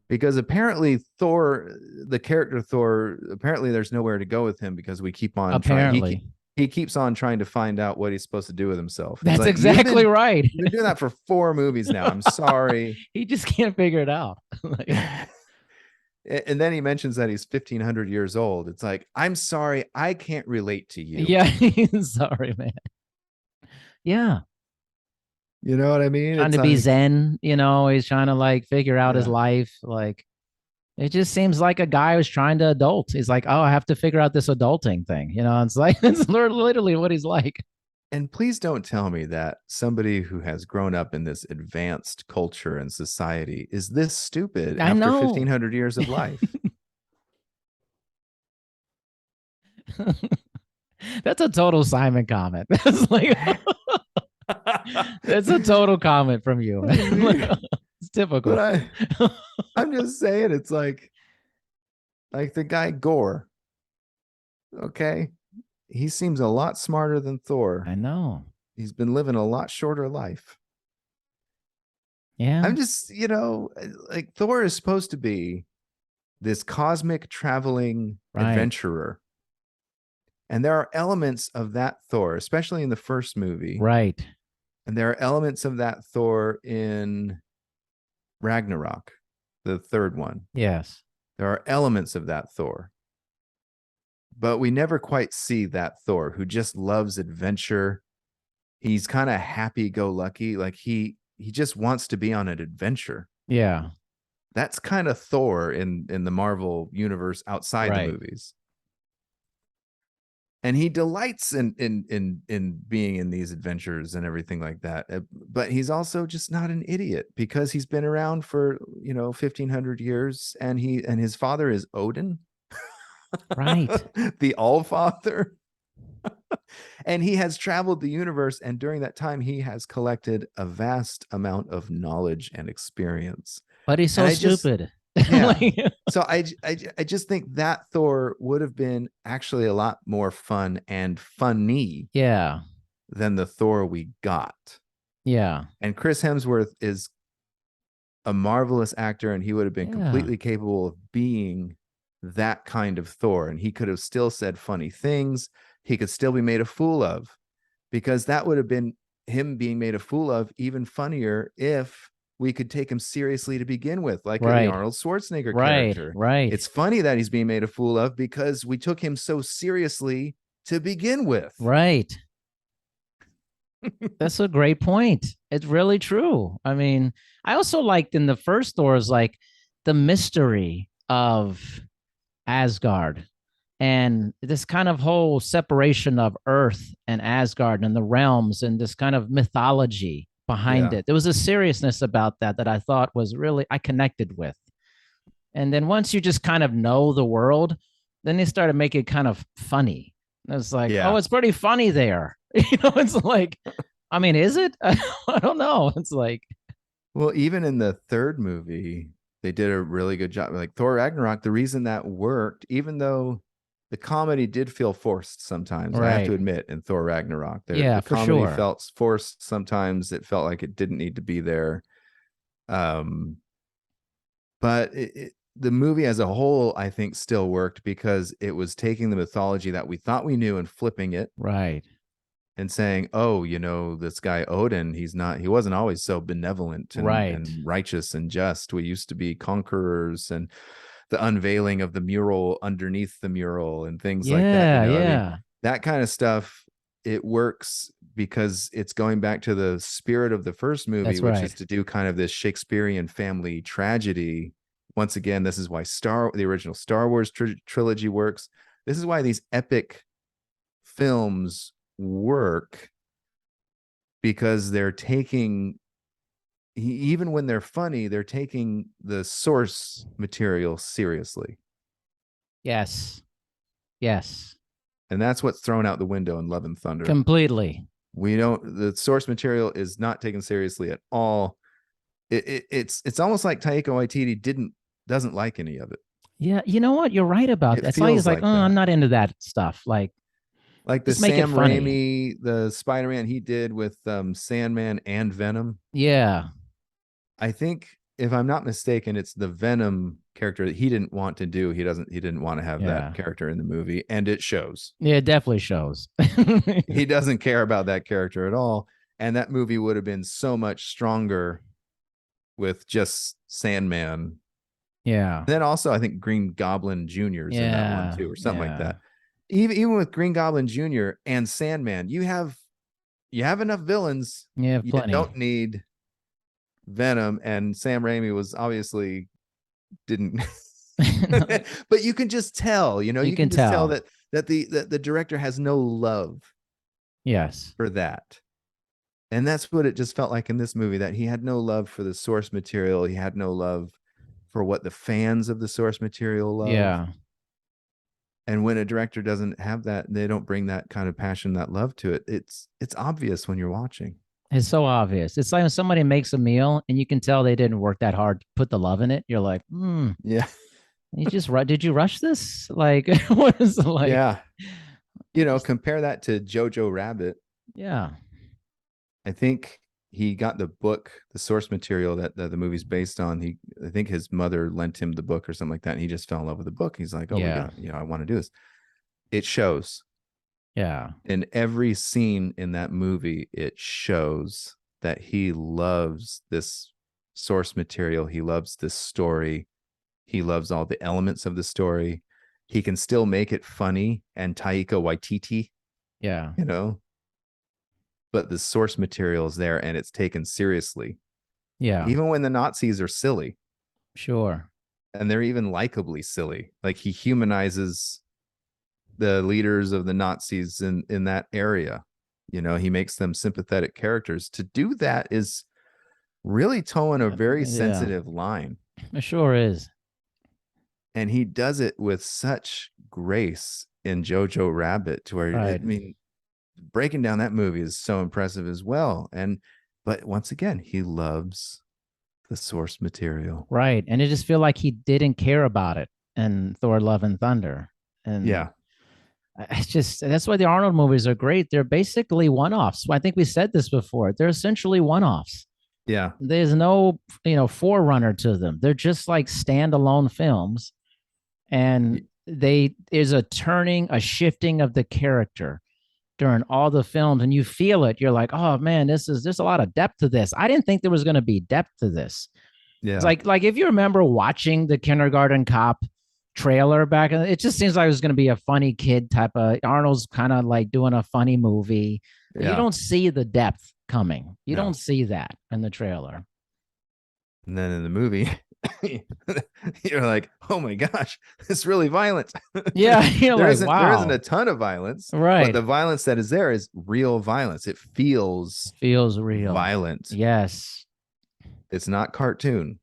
Because apparently Thor, the character Thor, apparently there's nowhere to go with him because we keep on Apparently. trying. He keeps on trying to find out what he's supposed to do with himself. It's That's like, exactly right. You've been doing that for 4 movies now. I'm sorry. He just can't figure it out. Like, And then he mentions that he's 1,500 years old. It's like, I'm sorry, I can't relate to you. yeah. Sorry, man. Yeah. You know what I mean? Trying It's to be like, Zen, he's trying to like figure out his yeah. life. Like, it just seems like a guy who's trying to adult. He's like, oh, I have to figure out this adulting thing. It's like, it's literally what he's like. And please don't tell me that somebody who has grown up in this advanced culture and society is this stupid I after know. 1,500 years of life. That's a total Simon comment. That's like, that's a total comment from you. It's typical. But I'm just saying, it's like the guy Gore. Okay. He seems a lot smarter than Thor. I know. He's been living a lot shorter life. Yeah. I'm just, like Thor is supposed to be this cosmic traveling adventurer. And there are elements of that Thor, especially in the first movie. Right. And there are elements of that Thor in Ragnarok, the third one. Yes. There are elements of that Thor. But we never quite see that Thor who just loves adventure. He's kind of happy-go-lucky. Like he just wants to be on an adventure. Yeah. That's kind of Thor in the Marvel universe outside the Right. movies. And he delights in being in these adventures and everything like that. But he's also just not an idiot because he's been around for 1,500 years, and his father is Odin, Right. the All Father. And he has traveled the universe, and during that time he has collected a vast amount of knowledge and experience. But he's And so I just stupid. yeah. Like, So I just think that Thor would have been actually a lot more fun and funny yeah. than the Thor we got. Yeah. And Chris Hemsworth is a marvelous actor, and he would have been Yeah. completely capable of being that kind of Thor. And he could have still said funny things. He could still be made a fool of, because that would have been him being made a fool of even funnier if we could take him seriously to begin with, like the Right. Arnold Schwarzenegger Right. character. Right. It's funny that he's being made a fool of because we took him so seriously to begin with. Right. That's a great point. It's really true. I mean, I also liked in the first Thor's like the mystery of Asgard and this kind of whole separation of Earth and Asgard and the realms and this kind of mythology behind Yeah. it. There was a seriousness about that I thought was really I connected with. And then once you just kind of know the world, then they started making it kind of funny. It's like, oh, Yeah. it's pretty funny there. It's like, I mean, is it? I don't know. It's like, Well, even in the third movie, they did a really good job. Like Thor Ragnarok, the reason that worked, even though the comedy did feel forced sometimes, I have to right. admit, in Thor Ragnarok, Yeah, the for comedy sure. felt forced sometimes. It felt like it didn't need to be there. Um, but the movie as a whole, I think, still worked because it was taking the mythology that we thought we knew and flipping it Right. and saying, oh, this guy Odin, he wasn't always so benevolent Right. and righteous and just. We used to be conquerors, and the unveiling of the mural underneath the mural and things like that. Yeah. I mean, Yeah. that kind of stuff, it works because it's going back to the spirit of the first movie, That's which right. is to do kind of this Shakespearean family tragedy. Once again, this is why the original Star Wars trilogy works. This is why these epic films work, because they're taking, even when they're funny, they're taking the source material seriously. Yes. Yes. And that's what's thrown out the window in Love and Thunder. Completely. The source material is not taken seriously at all. It's almost like Taika Waititi doesn't like any of it. Yeah. You know what? You're right about It that. It's like he's feels like, oh, like I'm that. not into that stuff. Like, Like the just make it Sam funny. Raimi, the Spider-Man he did with Sandman and Venom. Yeah. I think, if I'm not mistaken, it's the Venom character that he didn't want to do. He didn't want to have that Yeah. character in the movie, and it shows. Yeah, it definitely shows. He doesn't care about that character at all, and that movie would have been so much stronger with just Sandman. Yeah. And then also, I think Green Goblin Jr. is in that one Yeah. too, or something like Yeah. that. Even with Green Goblin Jr. and Sandman, you have enough villains. Yeah, You plenty. don't need Venom, and Sam Raimi was obviously didn't. But you can just tell, You you can can just tell tell. that the director has no love Yes. for that. And that's what it just felt like in this movie, that he had no love for the source material. He had no love for what the fans of the source material love. Yeah. And when a director doesn't have that, they don't bring that kind of passion, that love to it. It's obvious when you're watching. It's so obvious. It's like when somebody makes a meal and you can tell they didn't work that hard to put the love in it. You're like, Yeah. you just did you rush this? Like, what is it like? Yeah. Compare that to Jojo Rabbit. Yeah. I think he got the book, the source material that the movie's based on. I think his mother lent him the book or something like that. And he just fell in love with the book. He's like, oh, we Yeah. got, I want to do this. It shows Yeah. in every scene in that movie. It shows that he loves this source material. He loves this story. He loves all the elements of the story. He can still make it funny and Taika Waititi, Yeah. but the source material is there and it's taken seriously. Yeah. Even when the Nazis are silly. Sure. And they're even likably silly. Like he humanizes the leaders of the Nazis in that area. You know, he makes them sympathetic characters. To do that is really towing a very Yeah, sensitive line. it sure is. And he does it with such grace in Jojo Rabbit, to where I Right. mean, breaking down that movie is so impressive as well. And but once again, he loves the source material. Right. And it just feel like he didn't care about it in Thor Love and Thunder. And Yeah, it's just that's why the Arnold movies are great. They're basically one-offs. I think we said this before. They're essentially one-offs. yeah, There's no, forerunner to them. They're just like standalone films. And they there's a turning, a shifting of the character during all the films, and you feel it. You're like, oh man, there's a lot of depth to this. I didn't think there was going to be depth to this. It's yeah, like if you remember watching the Kindergarten Cop trailer back, it just seems like it was going to be a funny kid type of Arnold's kind of like doing a funny movie, but you yeah. don't see the depth coming. You don't No. see that in the trailer. And then in the movie, you're like, oh my gosh, it's really violent. Yeah, you're there like, isn't wow, a ton of violence, but right? the violence that is there is real violence. It feels Feels real. violent. Yes. It's not cartoon.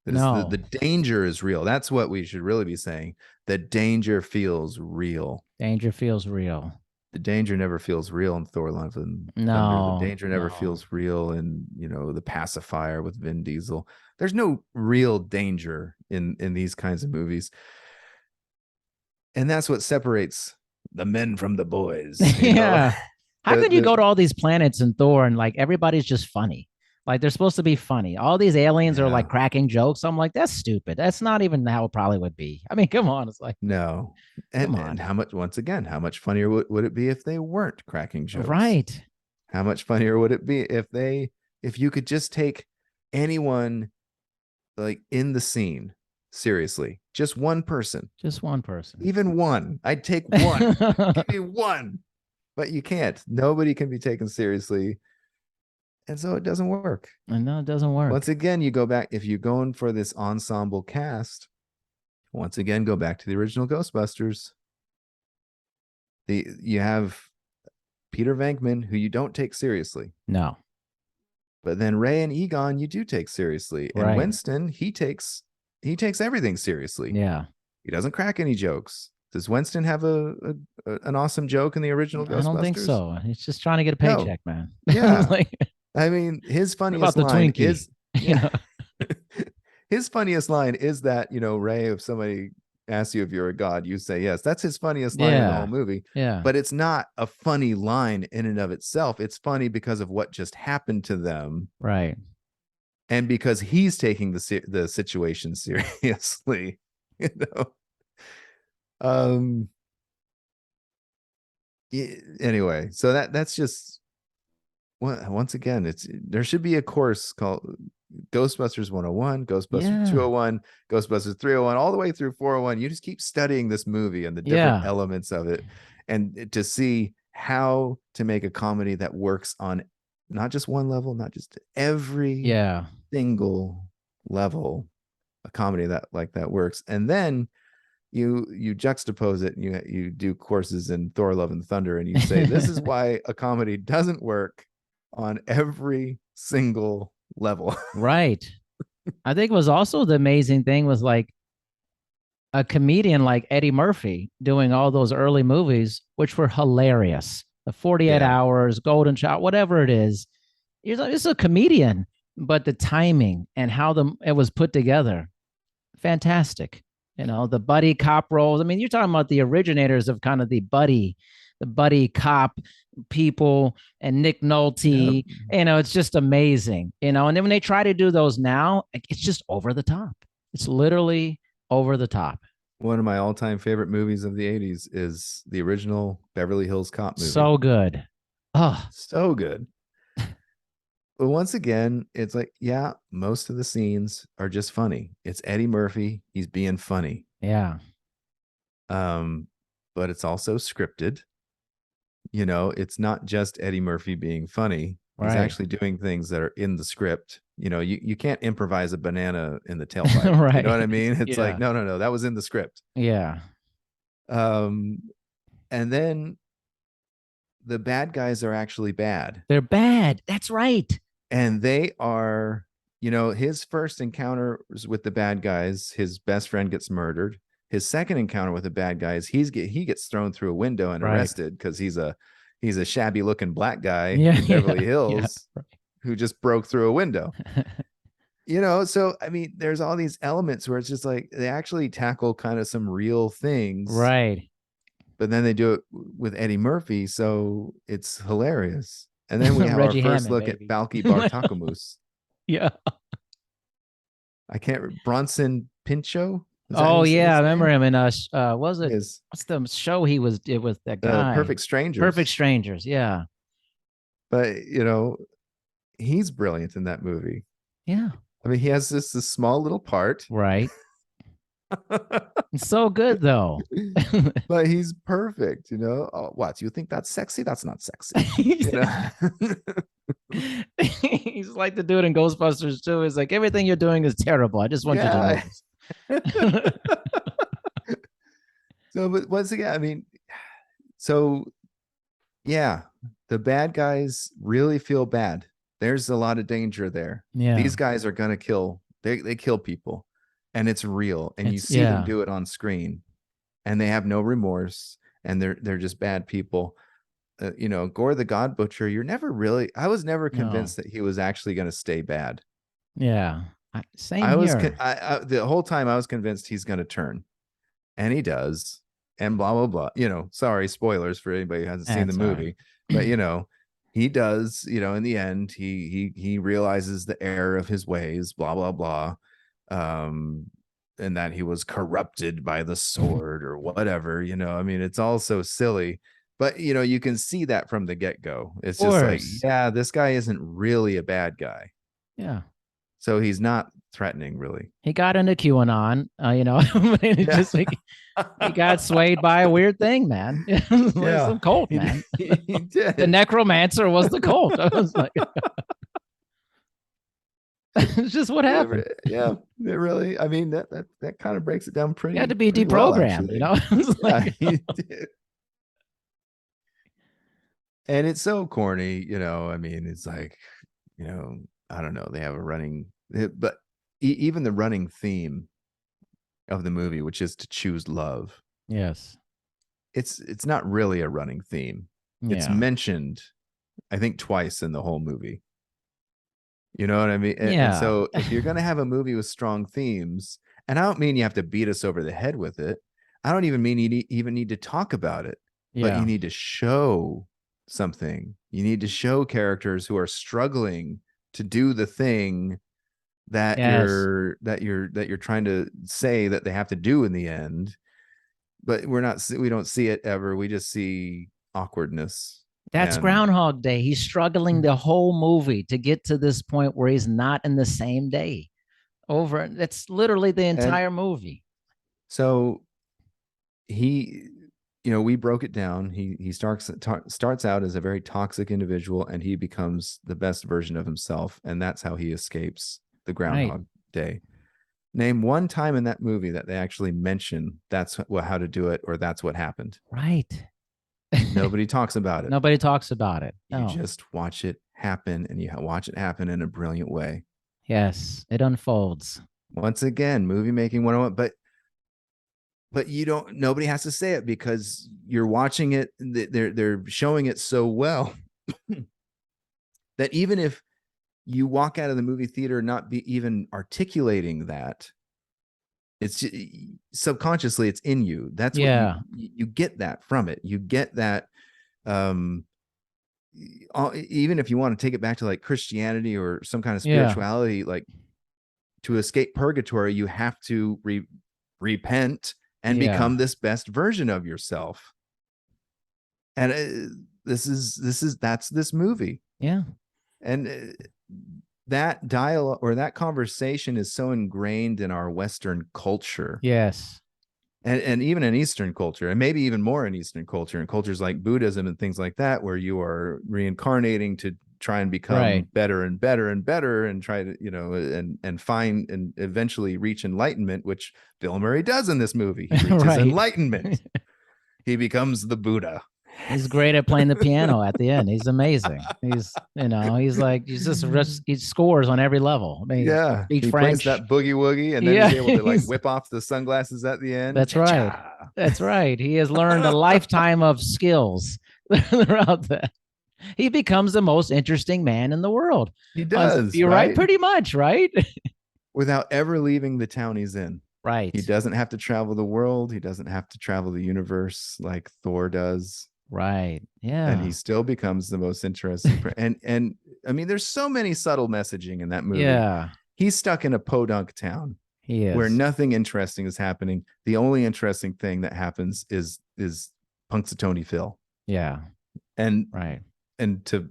It's No. the danger is real. That's what we should really be saying. The danger feels real. Danger feels real. The danger never feels real in Thor Love and Thunder. The No, danger never no. feels real in, the pacifier with Vin Diesel. There's no real danger in these kinds of movies. And that's what separates the men from the boys, Yeah. How The could you go to all these planets in Thor and like everybody's just funny? Like they're supposed to be funny. All these aliens are yeah. like cracking jokes. I'm like, that's stupid. That's not even how it probably would be. I mean, come on. It's like, No. come And on. how much, once again, how much funnier would it be if they weren't cracking jokes? Right. How much funnier would it be if you could just take anyone like in the scene seriously, just one person, Just one person. even one. I'd take one. Give me one. But you can't. Nobody can be taken seriously. And so it doesn't work. And no, it doesn't Once work. again, you go back, if you're going for this ensemble cast, once again, go back to the original Ghostbusters. You have Peter Venkman, who you don't take seriously. No. But then Ray and Egon, you do take seriously. And Right. Winston, he takes everything seriously. Yeah. He doesn't crack any jokes. Does Winston have an awesome joke in the original I don't think Ghostbusters? so. He's just trying to get a No. paycheck, man. Yeah. Like, I mean, his what about funniest the line Twinkie? is You yeah. know? His funniest line is that, Ray, if somebody asks you if you're a god, you say yes. That's his funniest line in the Yeah. whole movie. Yeah. But it's not a funny line in and of itself. It's funny because of what just happened to them, Right. and because he's taking the situation seriously. You know. Um. Anyway, so that's just, well, once again, there should be a course called Ghostbusters 101, Ghostbusters Yeah. 201, Ghostbusters 301, all the way through 401. You just keep studying this movie and the different Yeah. elements of it, and to see how to make a comedy that works on not just one level, not just every Yeah. single level, a comedy that works. And then you juxtapose it, and you do courses in Thor Love and Thunder, and you say this is why a comedy doesn't work on every single level. Right. I think was also the amazing thing was like a comedian like Eddie Murphy doing all those early movies, which were hilarious. The 48 Yeah. Hours, Golden Child, whatever it is. It's a comedian, but the timing and how it was put together, fantastic. The buddy cop roles. I mean, you're talking about the originators of kind of the buddy cop people and Nick Nolte. Yep. It's just amazing. And then when they try to do those now, it's just over the top. It's literally over the top. One of my all-time favorite movies of the 80s is the original Beverly Hills Cop movie. So good. Oh, so good. But once again, it's like, yeah, most of the scenes are just funny. It's Eddie Murphy. He's being funny. Yeah. But it's also scripted. It's not just Eddie Murphy being funny. He's Right. actually doing things that are in the script. You can't improvise a banana in the tailpipe. You know Right. what I mean? It's like, Yeah. no, no, no, that was in the script. Yeah. Um, and then the bad guys are actually bad. They're bad. That's right. And they are, his first encounter with the bad guys, his best friend gets murdered. His second encounter with the bad guys, he gets thrown through a window and Right. arrested because he's a shabby looking black guy Yeah. in Yeah. Beverly Yeah. Hills who just broke through a window. So I mean, there's all these elements where it's just like they actually tackle kind of some real things, Right. but then they do it with Eddie Murphy, so it's hilarious. And then we have our Reggie first Hammond, look at baby. Balky Bartakamus. Yeah. I can't. Bronson Pinchot, is that Oh his, yeah, I his remember name? him in was it Is what's the show he was it was that guy? Perfect Perfect Strangers. Strangers. Yeah. But he's brilliant in that movie. Yeah. I mean, he has this small little part, Right. It's so good though. but he's perfect. Oh, what, you think that's sexy? That's not sexy. you know He's like the dude in Ghostbusters too. He's like, everything you're doing is terrible. I just want you to Yeah. notice. So, but once again, I mean, so yeah, the bad guys really feel bad. There's a lot of danger there. Yeah. These guys are gonna kill. They kill people, and it's real, and you It's see them yeah. do it on screen, and they have no remorse, and they're just bad people. Gore the God Butcher. I was never No. convinced that he was actually going to stay bad. Yeah. Same I was here. the whole time I was convinced he's going to turn, and he does, and blah blah blah. Sorry, spoilers for anybody who hasn't seen the That's all right. movie, but he does. In the end, he realizes the error of his ways, blah blah blah, and that he was corrupted by the sword or whatever. I mean, it's all so silly. But you can see that from the get-go. It's just like, Course. yeah, this guy isn't really a bad guy. Yeah. So he's not threatening, really. He got into QAnon, it Yeah. just like he got swayed by a weird thing, man. Like Yeah. some cult, He, man. he did. The necromancer was the cult. I was like, it's just what happened. Yeah, it really. I mean, that kind of breaks it down You had pretty to be pretty well, deprogrammed, actually. It's Yeah, like, he did. And it's so corny, I mean, it's like, I don't know. They have a running, but even the running theme of the movie, which is to choose love, yes. it's not really a running theme. It's Yeah. mentioned, I think, twice in the whole movie. You know what I mean? And Yeah. so if you're going to have a movie with strong themes, and I don't mean you have to beat us over the head with it. I don't even mean you even need to talk about it, but you Yeah. need to show something. You need to show characters who are struggling to do the thing that Yes. you're trying to say that they have to do in the end. But we don't see it ever. We just see awkwardness. That's And Groundhog Day. He's struggling the whole movie to get to this point where he's not in the same day. Over. That's literally the and entire movie. so he we broke it down. He starts out as a very toxic individual, and he becomes the best version of himself, and that's how he escapes the Right. Groundhog Day. Name one time in that movie that they actually mention that's how to do it, or that's what happened. Right. Nobody talks about it. Nobody talks about it. You No. just watch it happen, and you watch it happen in a brilliant way. Yes, it unfolds. Once again, movie making 101, but nobody has to say it because you're watching it. They're showing it so well that even if you walk out of the movie theater not be even articulating that, it's just, subconsciously it's in you. That's what you get that from it. You get that. Even if you want to take it back to like Christianity or some kind of spirituality, like to escape purgatory, you have to repent and become this best version of yourself. And that's this movie. Yeah. And that dialogue or that conversation is so ingrained in our Western culture. Yes. And even in Eastern culture, and maybe even more in Eastern culture, and cultures like Buddhism and things like that, where you are reincarnating to try and become Right. better and better and better and try to, and find and eventually reach enlightenment, which Bill Murray does in this movie. He reaches Right. enlightenment. He becomes the Buddha. He's great at playing the piano at the end. He's amazing. He's like, he scores on every level. I mean, Yeah, speaks he plays French. that boogie woogie, and then Yeah, he's able to like whip off the sunglasses at the end. that's right. Cha-cha. That's right. He has learned a lifetime of skills throughout that. He becomes the most interesting man in the world. He does, You're right, right? pretty much, right? Without ever leaving the town he's in. He Right. doesn't have to travel the world. He doesn't have to travel the universe like Thor does. Right. And he Yeah. still becomes the most interesting. And I mean, there's so many subtle messaging in that movie. Yeah. He's stuck in a podunk town He where is. nothing interesting is happening. The only interesting thing that happens is Punxsutawney Phil. Yeah. And Right. and to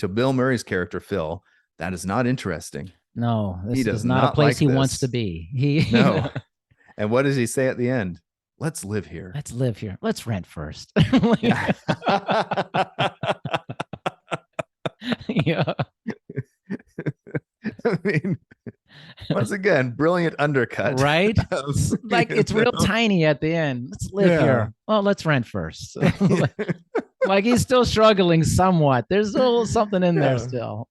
Bill Murray's character Phil, that is not interesting. No, He this is does not a not place like he wants to this. be. He No. And what does he say at the end? Let's live here. let's live here. Let's rent first. Yeah. I mean, once again, brilliant undercut. Right? Like it's real tiny at the end. Let's live here. Well, let's rent first. Like he's still struggling somewhat. There's a little something in there still,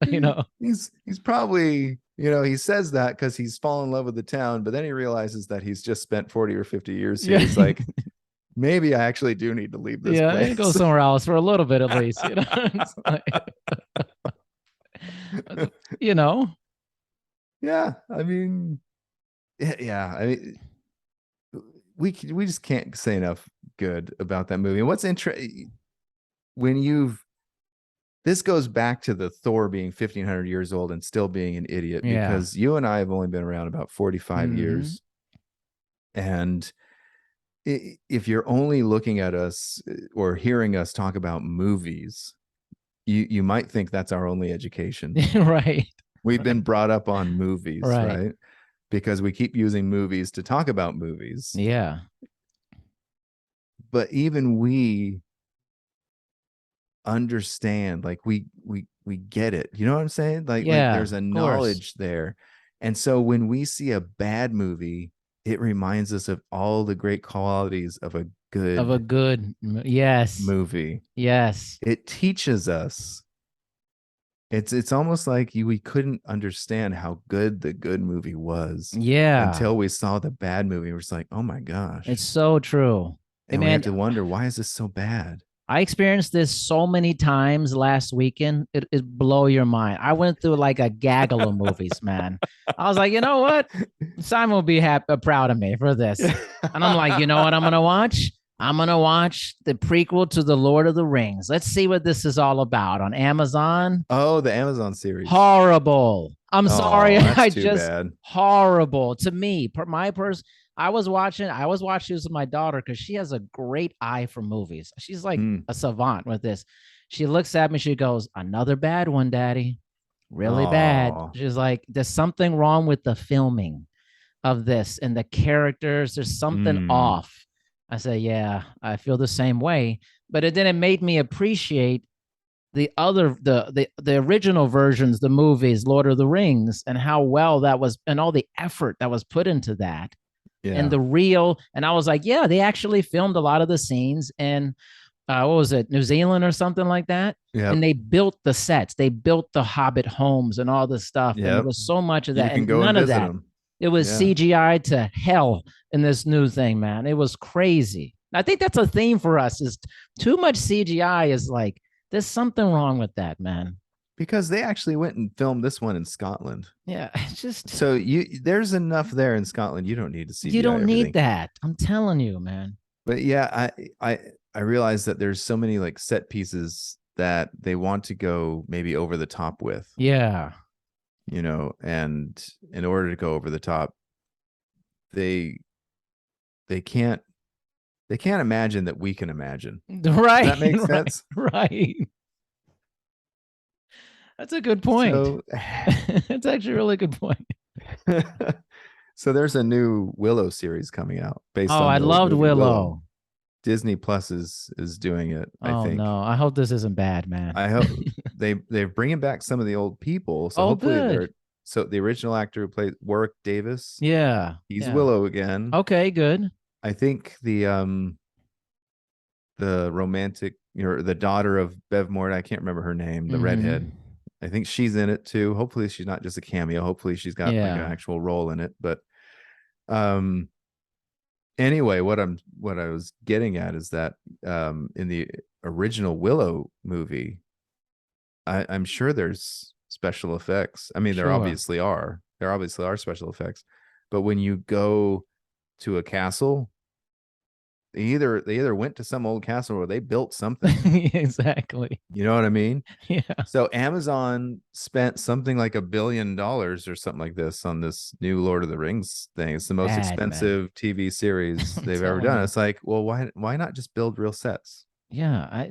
He's probably, he says that because he's fallen in love with the town, but then he realizes that he's just spent 40 or 50 years here. Yeah. He's like, maybe I actually do need to leave this place. Go somewhere else for a little bit at least. Yeah, I mean, yeah, I mean, we just can't say enough good about that movie. And what's interesting this goes back to the Thor being 1,500 years old and still being an idiot, because you and I have only been around about 45 years. And if you're only looking at us or hearing us talk about movies, you might think that's our only education. Right. We've been brought up on movies, Right. right? Because we keep using movies to talk about movies. Yeah. But even we understand, like we get it. You know what I'm saying? Like there's a knowledge there. And so when we see a bad movie, it reminds us of all the great qualities of a good yes movie. Yes. It teaches us. It's almost like we couldn't understand how good the good movie was. Yeah. Until we saw the bad movie. We're just like, oh my gosh. It's so true. And we have to wonder, why is this so bad? I experienced this so many times last weekend. It blow your mind. I went through like a gaggle of movies, man. I was like, you know what? Simon will be proud of me for this. And I'm like, you know what I'm going to watch? I'm going to watch the prequel to The Lord of the Rings. Let's see what this is all about on Amazon. Oh, the Amazon series. Horrible. I'm sorry. Bad. Horrible to me. I was watching this with my daughter because she has a great eye for movies. She's like a savant with this. She looks at me. She goes, another bad one, Daddy. Really bad. She's like, there's something wrong with the filming of this and the characters. There's something off. I say, yeah, I feel the same way. But it made me appreciate the original versions, the movies, Lord of the Rings, and how well that was, and all the effort that was put into that. Yeah. And and I was like, yeah, they actually filmed a lot of the scenes in what was it, New Zealand or something like that. Yeah. And they built the sets, they built the Hobbit homes and all this stuff. Yep. And there was so much of that, and none of that. It was CGI to hell in this new thing, man. It was crazy. I think that's a theme for us, is too much CGI is like, there's something wrong with that, man. Because they actually went and filmed this one in Scotland. Yeah, it's just so there's enough there in Scotland. You don't need to see. You don't need that. I'm telling you, man. But yeah, I realize that there's so many like set pieces that they want to go maybe over the top with. Yeah. And in order to go over the top, they can't imagine that we can imagine. Right. Does that make sense? Right. That's a good point. So, it's actually a really good point. So there's a new Willow series coming out based on. I loved Willow. Disney Plus is doing it, I Oh think. no, I hope this isn't bad, man. I hope they're bringing back some of the old people, so Oh, hopefully they're good. so the original actor who played Warwick Davis, Yeah, he's yeah. Willow again. Okay, good. I think the romantic or the daughter of Bev Mort, I can't remember her name, the redhead. Mm-hmm. I think she's in it too. Hopefully she's not just a cameo. Hopefully she's got like an Yeah, actual role in it. But um anyway, what I was getting at is that in the original Willow movie, I'm sure there's special effects. I mean, sure. there obviously are special effects, but when you go to a castle, they either went to some old castle or they built something. Exactly. You know what I mean? Yeah. So Amazon spent something like $1 billion or something like this on this new Lord of the Rings thing. It's the most Bad, man. expensive TV series I'm they've ever telling done. you. It's like, well, why not just build real sets? Yeah,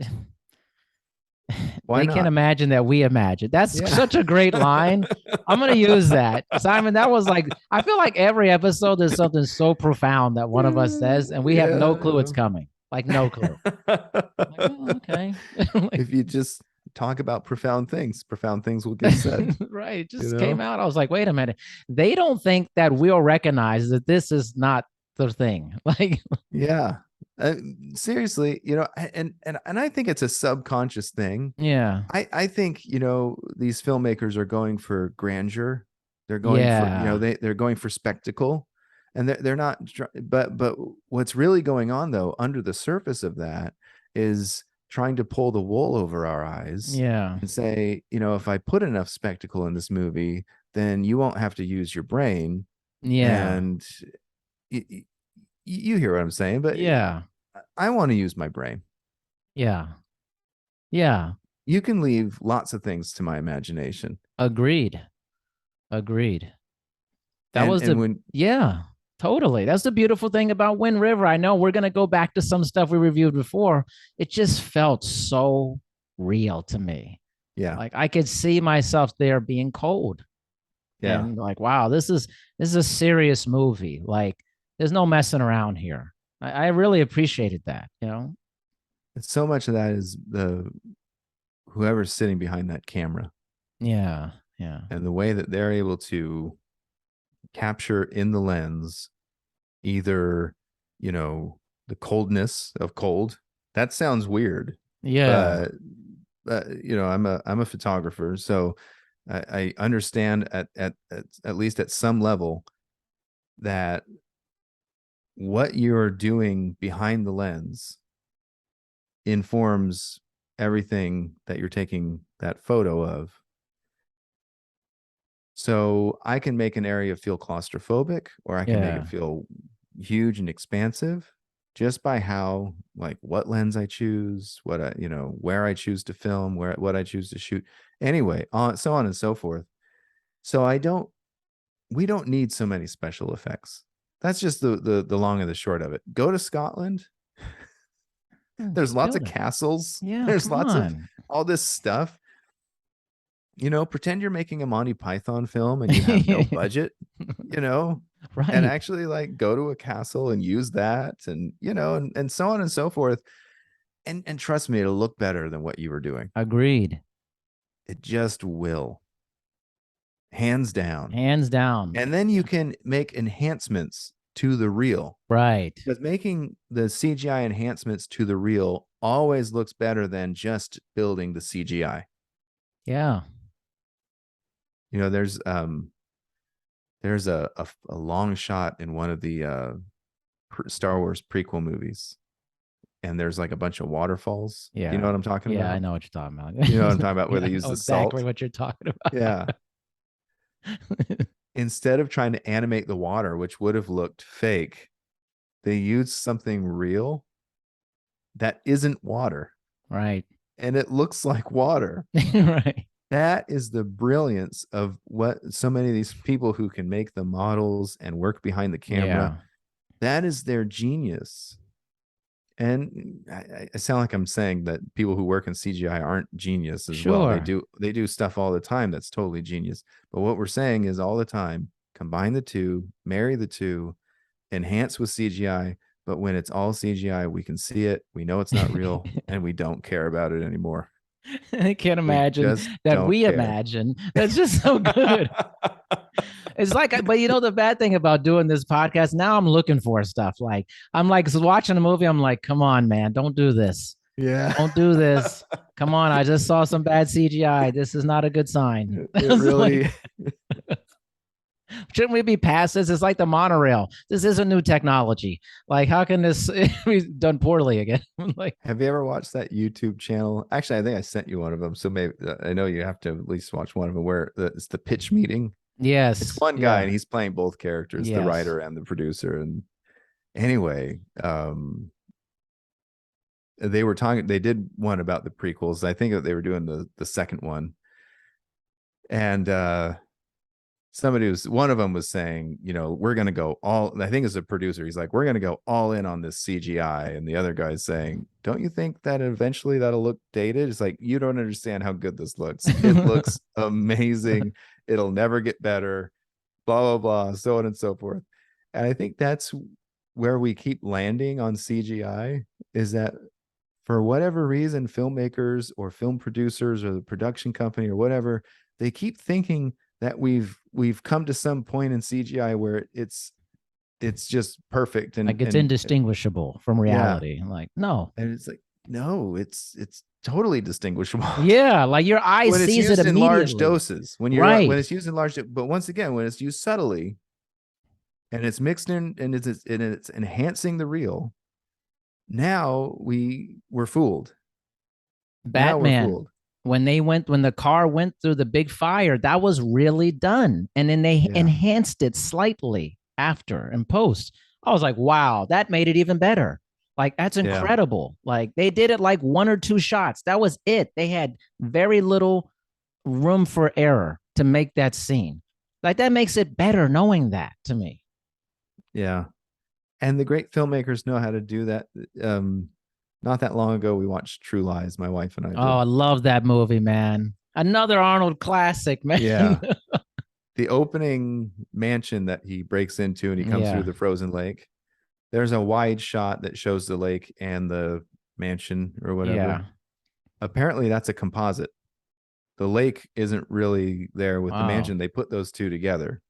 Why they can't not? imagine that we imagine. That's Yeah. such a great line. I'm gonna use that, Simon. That was like I feel like every episode there's something so profound that one of us says, and we have no clue it's Yeah. coming. Like no clue. Like, oh, okay. Like, If you just talk about profound things will get said, right. It you just came know? out. I was like, wait a minute. They don't think that we'll recognize that this is not the thing. Like, Yeah. Uh, Seriously, and I think it's a subconscious thing. yeah. I think, these filmmakers are going for grandeur. They're going for, Yeah. they're going for spectacle, and they're not, but what's really going on though, under the surface of that is trying to pull the wool over our eyes Yeah. and say, if I put enough spectacle in this movie, then you won't have to use your brain. Yeah. And you hear what I'm saying, but Yeah. I want to use my brain. Yeah. Yeah. You can leave lots of things to my imagination. Agreed. Agreed. That And was and the, when yeah, totally. That's the beautiful thing about Wind River. I know we're going to go back to some stuff we reviewed before. It just felt so real to me. yeah, Like I could see myself there being cold yeah. and like, wow, this is a serious movie. Like there's no messing around here. I really appreciated that. So much of that is the whoever's sitting behind that camera Yeah. Yeah. and the way that they're able to capture in the lens either, the coldness of cold. That sounds weird, Yeah. but I'm a photographer, so I understand at least at some level that what you're doing behind the lens informs everything that you're taking that photo of. So I can make an area feel claustrophobic, or I can make it Yeah. feel huge and expansive just by how, like, what lens I choose, where I choose to film, what I choose to shoot. Anyway, so on and so forth. So we don't need so many special effects. That's just the long and the short of it. Go to Scotland. There's lots of Build it. castles. Yeah. There's Come lots of on. all this stuff. Pretend you're making a Monty Python film and you have no budget, you know, and Right. actually like go to a castle and use that, and and so on and so forth. And trust me, it'll look better than what you were doing. Agreed. It just will, hands down. Hands down. And then you can make enhancements to the real. Right. Because making the CGI enhancements to the real always looks better than just building the CGI. Yeah. There's a long shot in one of the Star Wars prequel movies, and there's like a bunch of waterfalls. Do you know Yeah. what I'm talking Yeah. I about? know what you're talking about. You know what I'm talking about, where Yeah. they I use know the exactly salt. what you're talking Yeah. about. Instead of trying to animate the water, which would have looked fake, they used something real that isn't water, Right. and it looks like water. Right. That is the brilliance of what so many of these people who can make the models and work behind the camera. Yeah. That is their genius. And I sound like I'm saying that people who work in CGI aren't genius as well. They Sure. do they do stuff all the time that's totally genius. But what we're saying is all the time, combine the two, marry the two, enhance with CGI, But when it's all CGI, we can see it. We know it's not real, and we don't care about it anymore. I can't We imagine just that don't we care. imagine. That's just so good. It's like, but you know, the bad thing about doing this podcast now, I'm looking for stuff. Like, I'm like watching a movie. I'm like, come on, man, don't do this. Yeah. Don't do this. Come on, I just saw some bad CGI. This is not a good sign. It It's really, like, shouldn't we be past this? It's like the monorail. This isn't new technology. Like, how can this be done poorly again? Like, have you ever watched that YouTube channel? Actually, I think I sent you one of them. So maybe I know you have to at least watch one of them where it's the pitch meeting. It's yes, one guy yeah, and he's playing both characters, the yes. writer and the producer. And anyway, they were talking, they did one about the prequels. I think that they were doing the second one. And one of them was saying, we're going to go all, I think as a producer, he's like, we're going to go all in on this CGI. And the other guy's saying, don't you think that eventually that'll look dated? It's like, you don't understand how good this looks. It looks amazing. It'll never get better, blah, blah, blah, so on and so forth. And I think that's where we keep landing on CGI, is that for whatever reason, filmmakers or film producers or the production company or whatever, they keep thinking that we've come to some point in CGI where it's just perfect and Like it's indistinguishable from yeah, reality. Like, no. and it's like, no, it's totally distinguishable. Yeah, like your eye When it's sees it used in large immediately. doses, when Right. it's used in large, but once again, when it's used subtly and it's mixed in and it's enhancing the real, now we're fooled. Now we're Batman, fooled. when the car went through the big fire, that was really done. And then they Yeah. enhanced it slightly after in post. I was like, wow, that made it even better. Like, that's Yeah. incredible. Like, they did it like one or two shots. That was it. They had very little room for error to make that scene. Like, that makes it better knowing that to me. Yeah. And the great filmmakers know how to do that. Not that long ago, we watched True Lies. My wife and I Oh, I did. love that movie, man. Another Arnold classic, man. Yeah, the opening mansion that he breaks into and he comes through Yeah. the frozen lake. There's a wide shot that shows the lake and the mansion or whatever. Yeah. Apparently, that's a composite. The lake isn't really there with the Wow. mansion. They put those two together.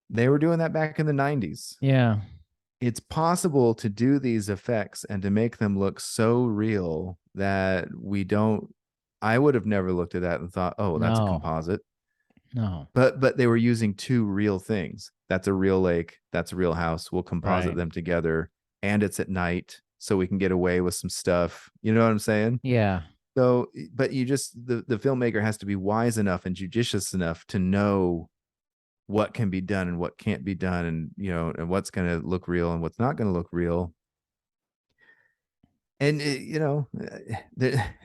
They were doing that back in the 90s. Yeah. It's possible to do these effects and to make them look so real that we don't. I would have never looked at that and thought, oh, that's a No. composite. No. But they were using two real things. That's a real lake, that's a real house. We'll composite Right. them together, and it's at night, so we can get away with some stuff. You know what I'm saying? Yeah. So, but you just, the filmmaker has to be wise enough and judicious enough to know what can be done and what can't be done, and and what's going to look real and what's not going to look real. And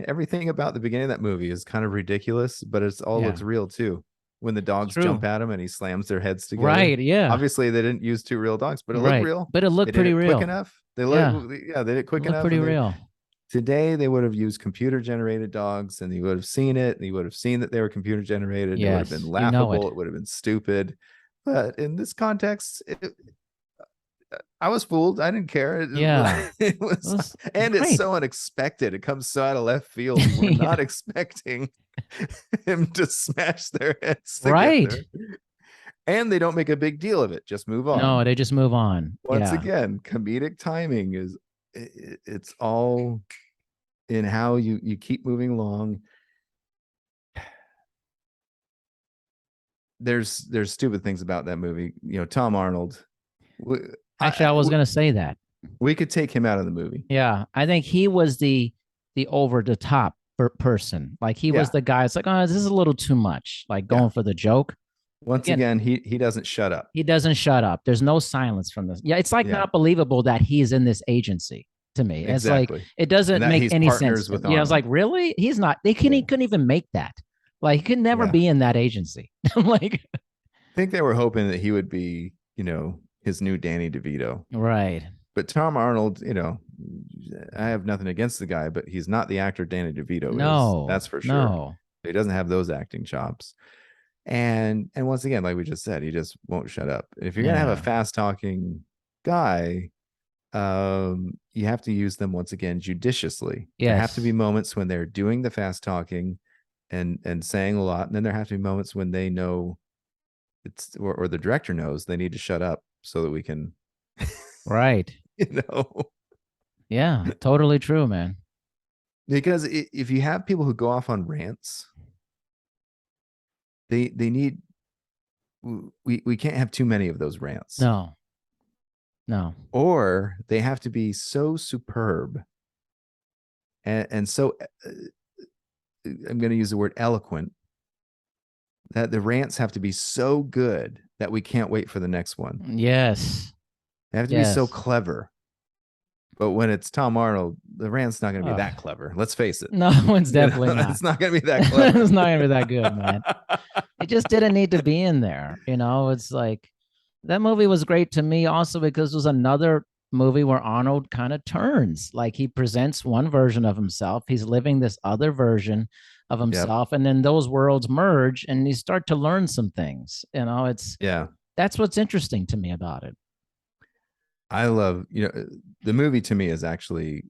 everything about the beginning of that movie is kind of ridiculous, but it's all Yeah. looks real too. When the dogs True. jump at him and he slams their heads together. Right. Yeah. Obviously, they didn't use two real dogs, but it looked Right. real. But it They looked did pretty it quick real. enough. Yeah. Yeah, they did it It quick looked enough. pretty And real. today they would have used computer generated dogs, and he would have seen it, and he would have seen that they were computer generated. It would have been Yes. You know it. laughable. It would have been stupid. But in this context, I was fooled. I didn't care. Yeah. It It was, was and it's great. so unexpected. It comes so out of left field. You were Yeah. not expecting him to smash their heads Right. together. And they don't make a big deal of it. Just move No, on. they just move on. Once Yeah. again, comedic timing is, it's all in how you keep moving along. There's stupid things about that movie. Tom Arnold. Actually, I was gonna say that. We could take him out of the movie. Yeah. I think he was the over the top person. Like he was Yeah. the guy. It's like, oh, this is a little too much. Like Yeah. going for the joke. Once Again, again, he doesn't shut up. he doesn't shut up. There's no silence from this. Yeah, it's like Yeah. not believable that he's in this agency to me. It's like Exactly. it And doesn't that make he's any sense. partners with Yeah, I was like, Arnold. really? He's not. They couldn't. He Yeah. couldn't even make that. Like he could never Yeah. be in that agency. I'm like, I think they were hoping that he would be, his new Danny DeVito. right? But Tom Arnold, I have nothing against the guy, but he's not the actor Danny DeVito is. No, That's for sure. no. He doesn't have those acting chops. And once again, like we just said, he just won't shut up. If you're gonna have a Yeah, fast talking guy, you have to use them once again judiciously. There have to be Yes. moments when they're doing the fast talking and saying a lot, and then there have to be moments when they know it's or the director knows they need to shut up so that we can, Right. you know, Yeah. Totally true, man. because if you have people who go off on rants, they need we can't have too many of those rants, No. No. or they have to be so superb and so I'm going to use the word eloquent, that the rants have to be so good that we can't wait for the next one. Yes. They have to be so Yes. clever. But when it's Tom Arnold, the rant's not going to be Oh, that clever. Let's face it. no, it's definitely not. It's not going to be that clever. It's not gonna be that good, man. It just didn't need to be in there. It's like that movie was great to me also because it was another movie where Arnold kind of turns. Like he presents one version of himself, he's living this other version of Yep. himself, and then those worlds merge and you start to learn some things. It's Yeah. that's what's interesting to me about it. I love, the movie to me is actually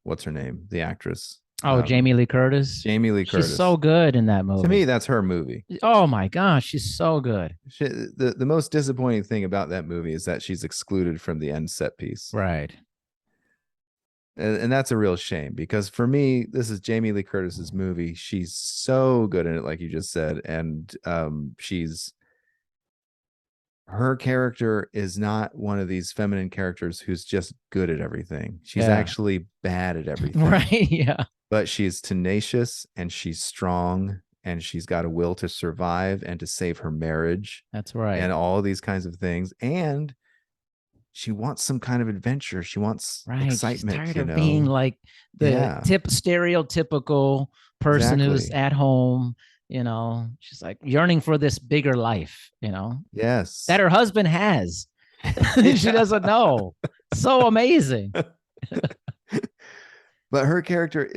what's her name? The actress. Oh, Jamie Lee Curtis. Jamie Lee She's Curtis. so good in that To me, movie. that's her movie. Oh my gosh, she's so good. The most disappointing thing about that movie is that she's excluded from the end set piece. Right. And that's a real shame, because for me, this is Jamie Lee Curtis's movie. She's so good in it, like you just said. And her character is not one of these feminine characters who's just good at everything. She's Yeah. actually bad at everything. Right. Yeah. But she's tenacious and she's strong and she's got a will to survive and to save her marriage That's right. and all of these kinds of things. And she wants some kind of adventure. She wants excitement. She's tired of being like the stereotypical person who's Exactly. at home. She's like yearning for this bigger life. Yes. That her husband has. She doesn't know. So amazing. But her character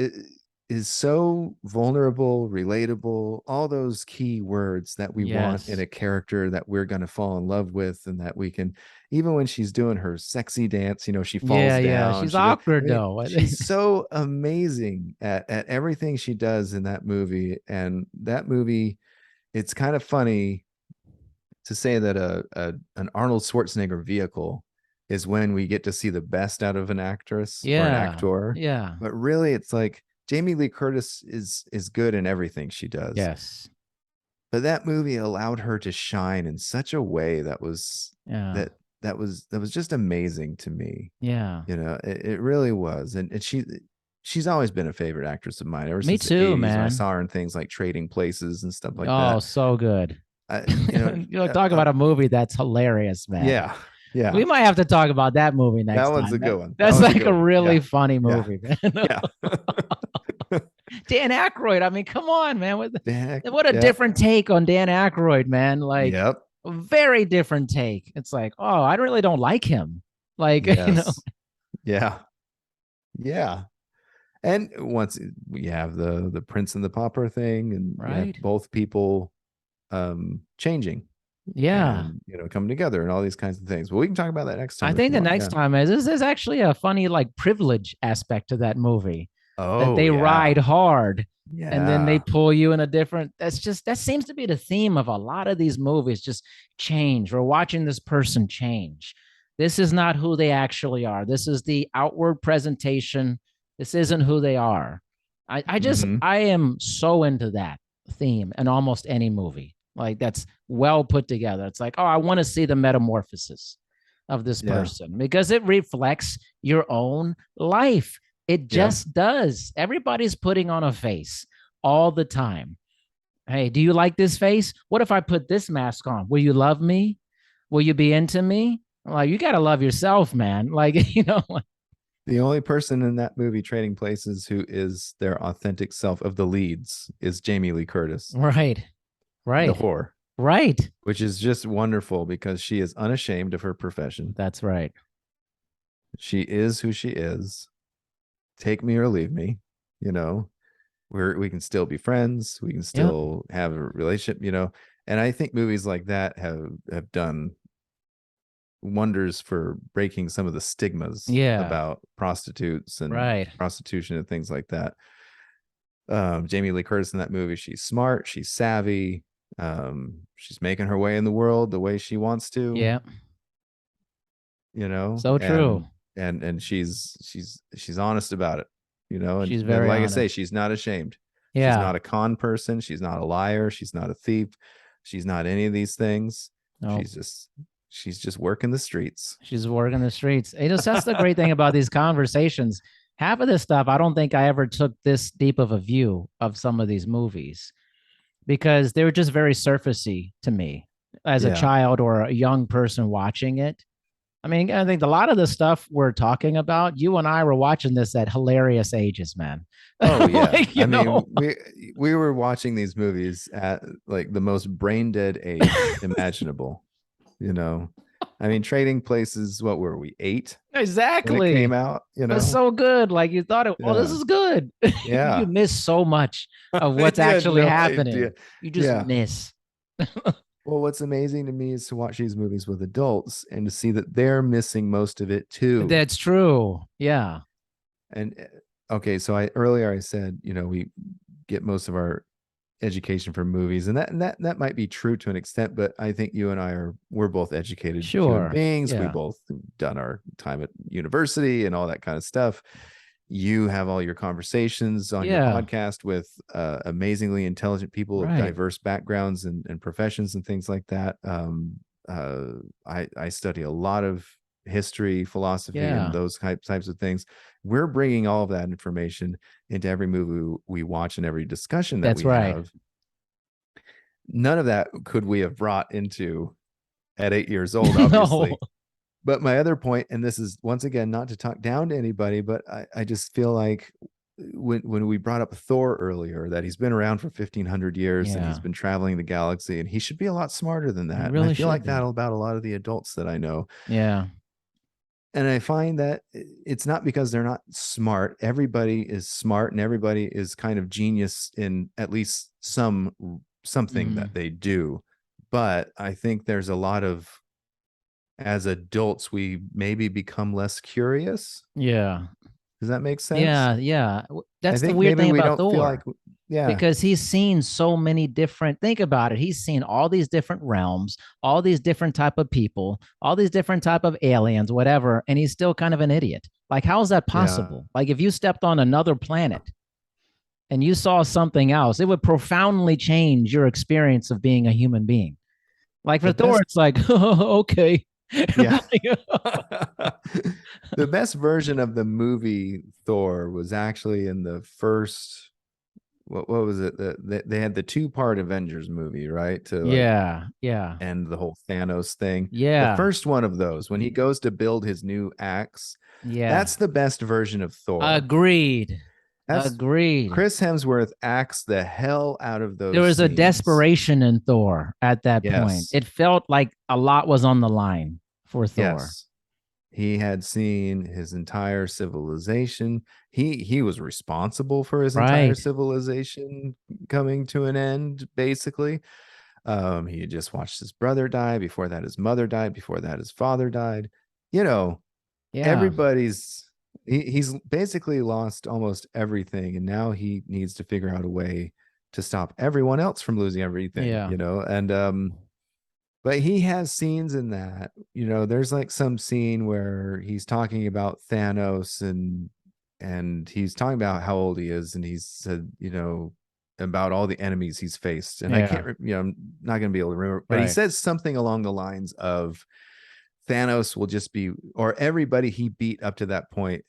is so vulnerable, relatable, all those key words that we want in Yes. a character that we're going to fall in love with, and that we can, even when she's doing her sexy dance, she falls Yeah. Yeah. down. She's awkward I though. she's so amazing at everything she does in that movie. And that movie, it's kind of funny to say that an Arnold Schwarzenegger vehicle is when we get to see the best out of an actress or an Yeah. actor. Yeah. But really, it's like Jamie Lee Curtis is good in everything she does. Yes. But that movie allowed her to shine in such a way that was Yeah. that was just amazing to me. Yeah. It really was. And she's always been a favorite actress of mine ever Me since the too, 80s when I man. saw her in things like Trading Places and stuff like Oh, that. so good. I, you know, Talk about a movie that's hilarious, man. yeah, yeah. We might have to talk about that movie That next one's a time. good one. That's like a really Yeah. funny Yeah. movie, man. Yeah. Dan Aykroyd. I mean, come on, man. What a Yeah. different take on Dan Aykroyd, man. Like, Yep. a very different take. It's like, oh, I really don't like him. Like, Yes. Yeah. Yeah. And once we have the Prince and the Pauper thing, and you have right? both people changing Yeah. and coming together and all these kinds of things. But we can talk about that next I time if think you the want. next Yeah. time is actually a funny, like, privilege aspect to that movie that Oh they yeah. ride hard and then they Yeah. pull you in a different. That seems to be the theme of a lot of these movies. Just change. We're watching this person change. This is not who they actually are. This is the outward presentation. This isn't who they are. Mm-hmm. I am so into that theme in almost any movie. Like, that's well put together. It's like, oh, I want to see the metamorphosis of this Yeah. person because it reflects your own life. It Yeah. just does. Everybody's putting on a face all the time. Hey, do you like this face? What if I put this mask on? Will you love me? Will you be into me? Like, you got to love yourself, man. Like, The only person in that movie, Trading Places, who is their authentic self of the leads is Jamie Lee Curtis, right, the right, whore, right. which is just wonderful because she is unashamed of her profession. That's right. She is who she is. Take me or leave me. You know, we can still be friends. We can Yep. still have a relationship. And I think movies like that have done wonders for breaking some of the stigmas Yeah. about prostitutes and Right. prostitution and things like that. Jamie Lee Curtis in that movie, she's smart, she's savvy, she's making her way in the world the way she wants to, Yeah. you know, So true. and she's honest about it, you know, She's and very like I say, honest. she's not ashamed. She's Yeah. not a con person, she's not a liar, she's not a thief, she's not any of these things. No. She's just working the streets. She's working the streets. That's the great thing about these conversations. Half of this stuff, I don't think I ever took this deep of a view of some of these movies because they were just very surfacey to me as a Yeah. child or a young person watching it. I mean, I think a lot of the stuff we're talking about, you and I were watching this at hilarious ages, man. Oh yeah. Like, I mean, we were watching these movies at like the most brain dead age imaginable, you know. I mean, Trading Places, what were we, 8 when it came exactly. out, you It's know? so good. Like you thought, oh, this Yeah. is good. You Yeah. miss so much of what's You had actually no idea. happening. You just Yeah. miss. Well, what's amazing to me is to watch these movies with adults and to see that they're missing most of it too. That's true. Yeah. And okay, so earlier I said, you know, we get most of our education from movies, and that might be true to an extent, but I think you and we're both educated human Sure. beings. We Yeah. both done our time at university and all that kind of stuff. You have all your conversations on your Yeah. podcast with amazingly intelligent people of Right. diverse backgrounds and professions and things like that. I study a lot of history, philosophy, and Yeah. those types of things. We're bringing all of that information into every movie we watch and every discussion that That's we right. have. None of that could we have brought into at 8 years old, obviously. No. But my other point, and this is once again not to talk down to anybody, but I just feel like when we brought up Thor earlier, that he's been around for 1,500 years and he's Yeah. been traveling the galaxy, and he should be a lot smarter than He that. And I really feel should like that be. about a lot of the adults that I know. Yeah. And I find that it's not because they're not smart. Everybody is smart and everybody is kind of genius in at least something Mm. that they do. But I think there's a lot of, as adults, we maybe become less curious. Yeah. Does that make sense? Yeah. Yeah. I That's the think weird maybe thing we about don't feel like, Thor. yeah, Because he's seen so many different, think about it, he's seen all these different realms, all these different type of people, all these different type of aliens, whatever, and he's still kind of an idiot. Like, how is that yeah, possible? Like, if you stepped on another planet and you saw something else, it would profoundly change your experience of being a human being. Like for the Thor, best, it's like, okay. yeah. The best version of the movie Thor was actually in the first, what was it? They had the 2-part Avengers movie, right? To like Yeah. Yeah. end the whole Thanos thing. The Yeah. first one of those, when he goes to build his new axe, Yeah. that's the best version of Thor. Agreed. That's Agreed. Chris Hemsworth axed the hell out of There those was a scenes. desperation in Thor at that point. Yes. It felt like a lot was on the line for Thor. Yes. He had seen his entire civilization. He was responsible for his entire Right. civilization coming to an end, basically. He had just watched his brother die. Before that, his mother died. Before that, his father died. You know, Yeah. he's basically lost almost everything, and now he needs to figure out a way to stop everyone else from losing everything, Yeah. you know. And but he has scenes in that, you know, there's like some scene where he's talking about Thanos, and he's talking about how old he is, and he's said, you know, about all the enemies he's faced, and I Yeah. can't, you know, I'm not going to be able to remember, but he Right. says something along the lines of Thanos will just be, or everybody he beat up to that point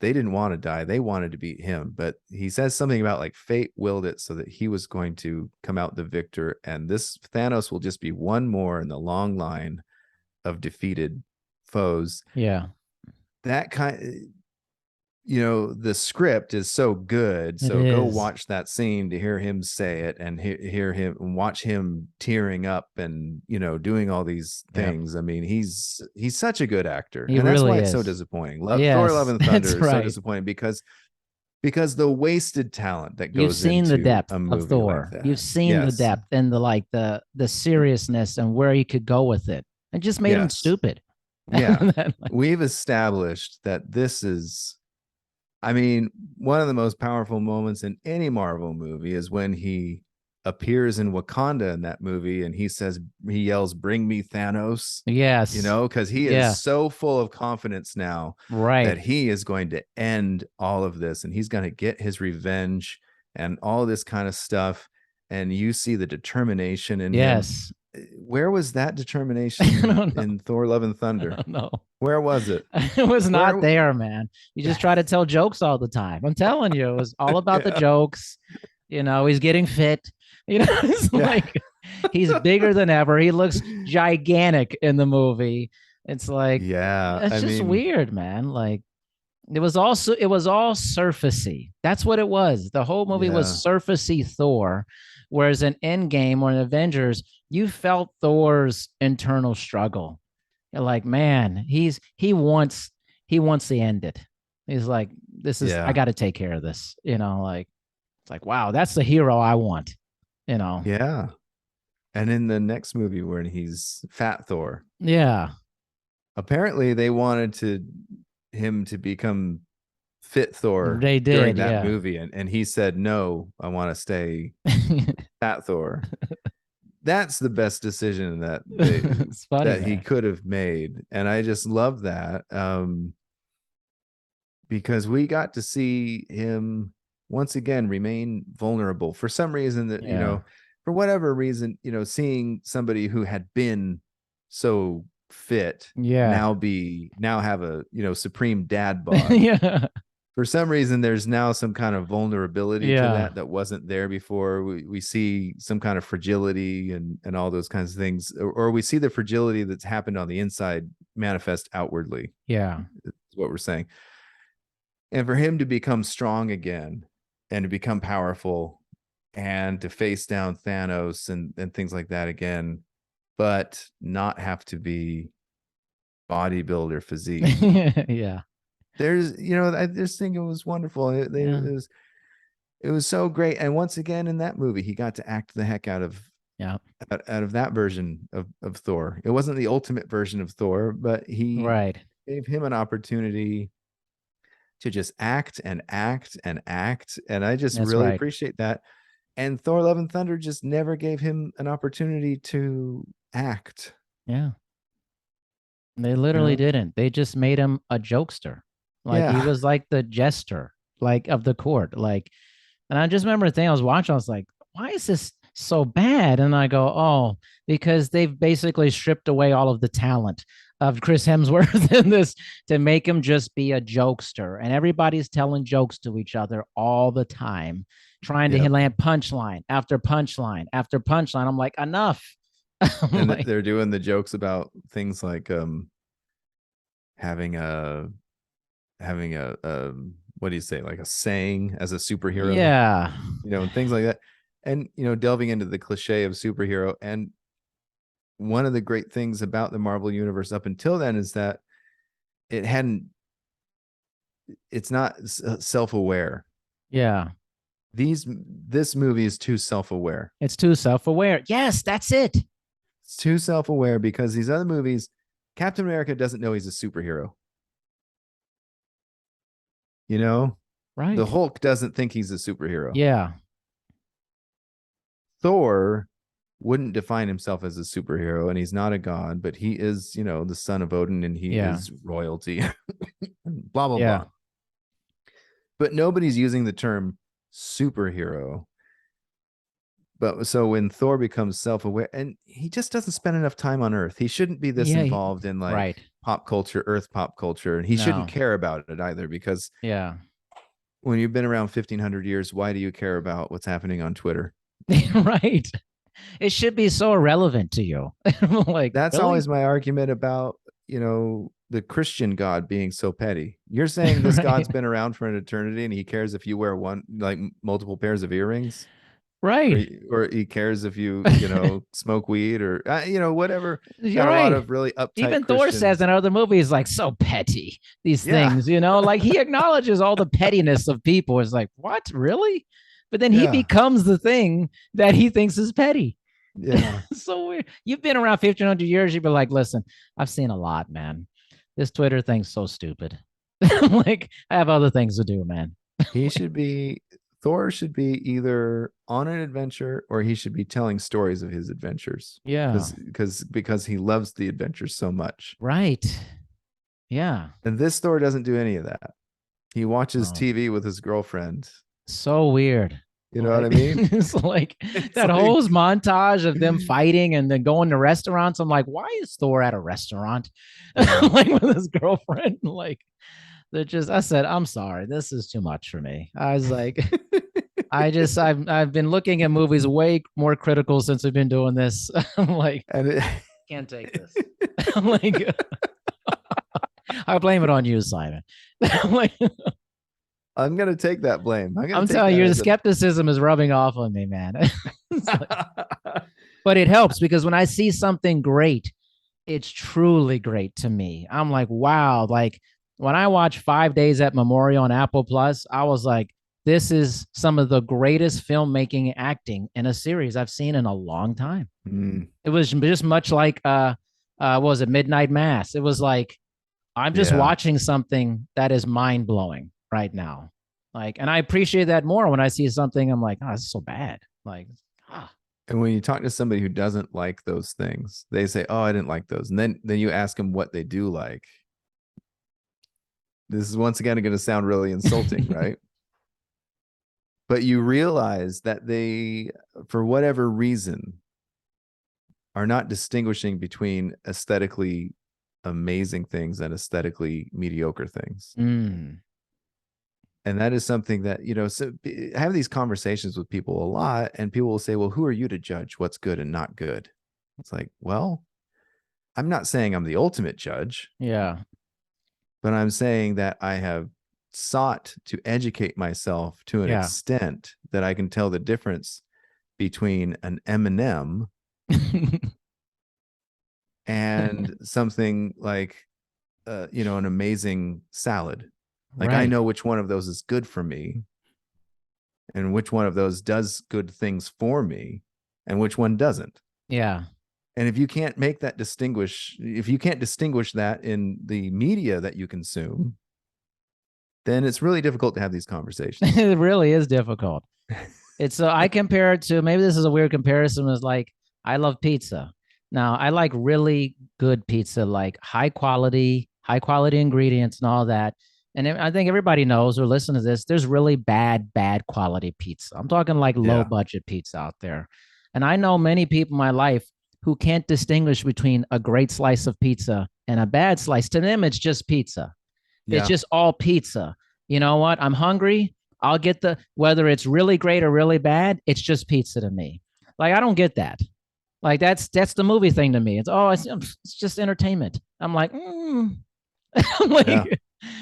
they didn't want to die, they wanted to beat him, but he says something about like fate willed it so that he was going to come out the victor, and this Thanos will just be one more in the long line of defeated foes. Yeah. That kind, you know, the script is so good. It So go is. watch that scene to hear him say it, and hear him, watch him tearing up and, you know, doing all these Yeah. things. I mean, he's such a good actor. He And that's really why it's so is. disappointing. Thor Love Yes. and That's Thunder is so right. disappointing because the wasted talent that You've goes seen the into depth a of movie like Thor. You've that. seen the Yes. depth and the seriousness and where he could go with it. It just made him Yes. stupid. Yeah. We've established that this is, I mean, one of the most powerful moments in any Marvel movie is when he appears in Wakanda in that movie and he yells, "Bring me Thanos." You Yes. know, because he is Yeah. so full of confidence now that Right. he is going to end all of this and he's going to get his revenge and all this kind of stuff. And you see the determination in him. Yes. Where was that I determination don't know. in Thor Love and I Thunder? don't know. Where was it? It was not Where there, man. You just try to tell jokes all the time. I'm telling you, it was all about the yeah. jokes. He's getting fit. It's Yeah. like he's bigger than ever. He looks gigantic in the movie. It's like Yeah. it's I just mean, weird, man. Like it was all surfacey. That's what it was. The whole movie was yeah. surfacey Thor, whereas in Endgame or in Avengers, you felt Thor's internal struggle. You're like, man, he wants to end it. He's like, I Yeah. got to take care of this. Like it's like, wow, that's the hero I want. You know, Yeah. And in the next movie where he's Fat Thor, yeah, apparently they wanted him to become Fit Thor they during did, that yeah. movie, and he said no, I want to stay Fat Thor. That's the best decision It's funny, that he man. could have made, and I just love that, because we got to see him once again remain vulnerable for some reason, that Yeah, for whatever reason, seeing somebody who had been so fit yeah, now have a supreme dad bod. yeah, For some reason there's now some kind of vulnerability to yeah, that wasn't there before. We see some kind of fragility and all those kinds of things, or we see the fragility that's happened on the inside manifest outwardly, yeah, is what we're saying. And for him to become strong again and to become powerful and to face down Thanos and things like that again, but not have to be bodybuilder physique. yeah, I just think it was wonderful. yeah, It was so great. And once again, in that movie, he got to act the heck yeah. out of that version of Thor. It wasn't the ultimate version of Thor, but he Right. gave him an opportunity to just act and act and act. And I just That's really right. appreciate that. And Thor Love and Thunder just never gave him an opportunity to act. Yeah. They You literally know? didn't. They just made him a jokester. Like he Yeah. was like the jester, like of the court. Like, and I just remember the thing I was watching, I was like, why is this so bad? And I go, oh, because they've basically stripped away all of the talent of Chris Hemsworth in this to make him just be a jokester. And everybody's telling jokes to each other all the time, trying to Yep. land punchline after punchline after punchline. I'm like, enough. I'm And like, they're doing the jokes about things like having a what do you say, like a saying as a superhero, yeah, and things like that. And delving into the cliche of superhero. And one of the great things about the Marvel universe up until then is that it hadn't it's not self-aware. yeah. This movie is too self-aware. It's too self-aware. Yes, that's it. It's too self-aware because these other movies, Captain America doesn't know he's a superhero. The Right. Hulk doesn't think he's a superhero. Yeah. Thor wouldn't define himself as a superhero, and he's not a god, but he is, the son of Odin, and he Yeah. is royalty. Blah blah Yeah. blah. But nobody's using the term superhero. But so when Thor becomes self-aware, and he just doesn't spend enough time on Earth, he shouldn't be this Yeah. involved in like Right. pop culture, Earth pop culture, and he shouldn't No. care about it either. Because Yeah. when you've been around 1500 years, why do you care about what's happening on Twitter? Right. It should be so irrelevant to you. Like, That's really? always my argument about, the Christian God being so petty. You're saying this Right. God's been around for an eternity and he cares if you wear one, like multiple pairs of earrings, or Right. or he cares if you, smoke weed, or whatever. You're Got a lot right. of really uptight Even Thor says Christians. in other movies, like, so petty, these Yeah. things, like he acknowledges all the pettiness of people. It's like, what? Really? But then he Yeah. becomes the thing that he thinks is petty. Yeah. So weird. You've been around 1500 years. You'd be like, listen, I've seen a lot, man. this Twitter thing's so stupid. Like, I have other things to do, man. He should be Thor should be either on an adventure or he should be telling stories of his adventures. Yeah. Because he loves the adventures so much. Right. Yeah. And this Thor doesn't do any of that. He watches Oh, TV with his girlfriend. so weird. You know what I mean? It's like It's that like, whole montage of them fighting and then going to restaurants. I'm like, why is Thor at a restaurant? Yeah. Like with his girlfriend? Like, they're just, I said, I'm sorry, this is too much for me. I was like, I've been looking at movies way more critical since I've been doing this. I'm like, and it, can't take this. I'm like, I blame it on you, Simon. I'm like, I'm gonna take that blame. I'm telling you, the skepticism is rubbing off on me, man. But it helps because when I see something great, it's truly great to me. I'm like, wow. Like when I watched 5 Days at Memorial on Apple Plus, I was like, this is some of the greatest filmmaking acting in a series I've seen in a long time. It was just much like what was it, Midnight Mass? It was like I'm just watching something that is mind blowing right now. Like, and I appreciate that more when I see something. I'm like, oh, this is so bad. Like, And when you talk to somebody who doesn't like those things, they say, "Oh, I didn't like those," and then you ask them what they do like. This is once again going to sound really insulting, right? But you realize that they, for whatever reason, are not distinguishing between aesthetically amazing things and aesthetically mediocre things. And that is something that, so I have these conversations with people a lot, and people will say, well, who are you to judge what's good and not good? It's like, well, I'm not saying I'm the ultimate judge. Yeah. But I'm saying that I have sought to educate myself to an extent that I can tell the difference between an M&M and something like, an amazing salad. Like I know which one of those is good for me and which one of those does good things for me and which one doesn't. Yeah. And if you can't if you can't distinguish that in the media that you consume, then it's really difficult to have these conversations. It really is difficult. It's I compare it to, maybe this is a weird comparison, is like I love pizza. Now I like really good pizza, like high quality ingredients and all that. And I think everybody knows or listen to this, there's really bad quality pizza. I'm talking like low budget pizza out there. And I know many people in my life who can't distinguish between a great slice of pizza and a bad slice. To them, it's just pizza. Yeah. It's just all pizza. You know what? I'm hungry. I'll get whether it's really great or really bad, it's just pizza to me. Like, I don't get that. Like, that's the movie thing to me. It's just entertainment. I'm like, I'm like,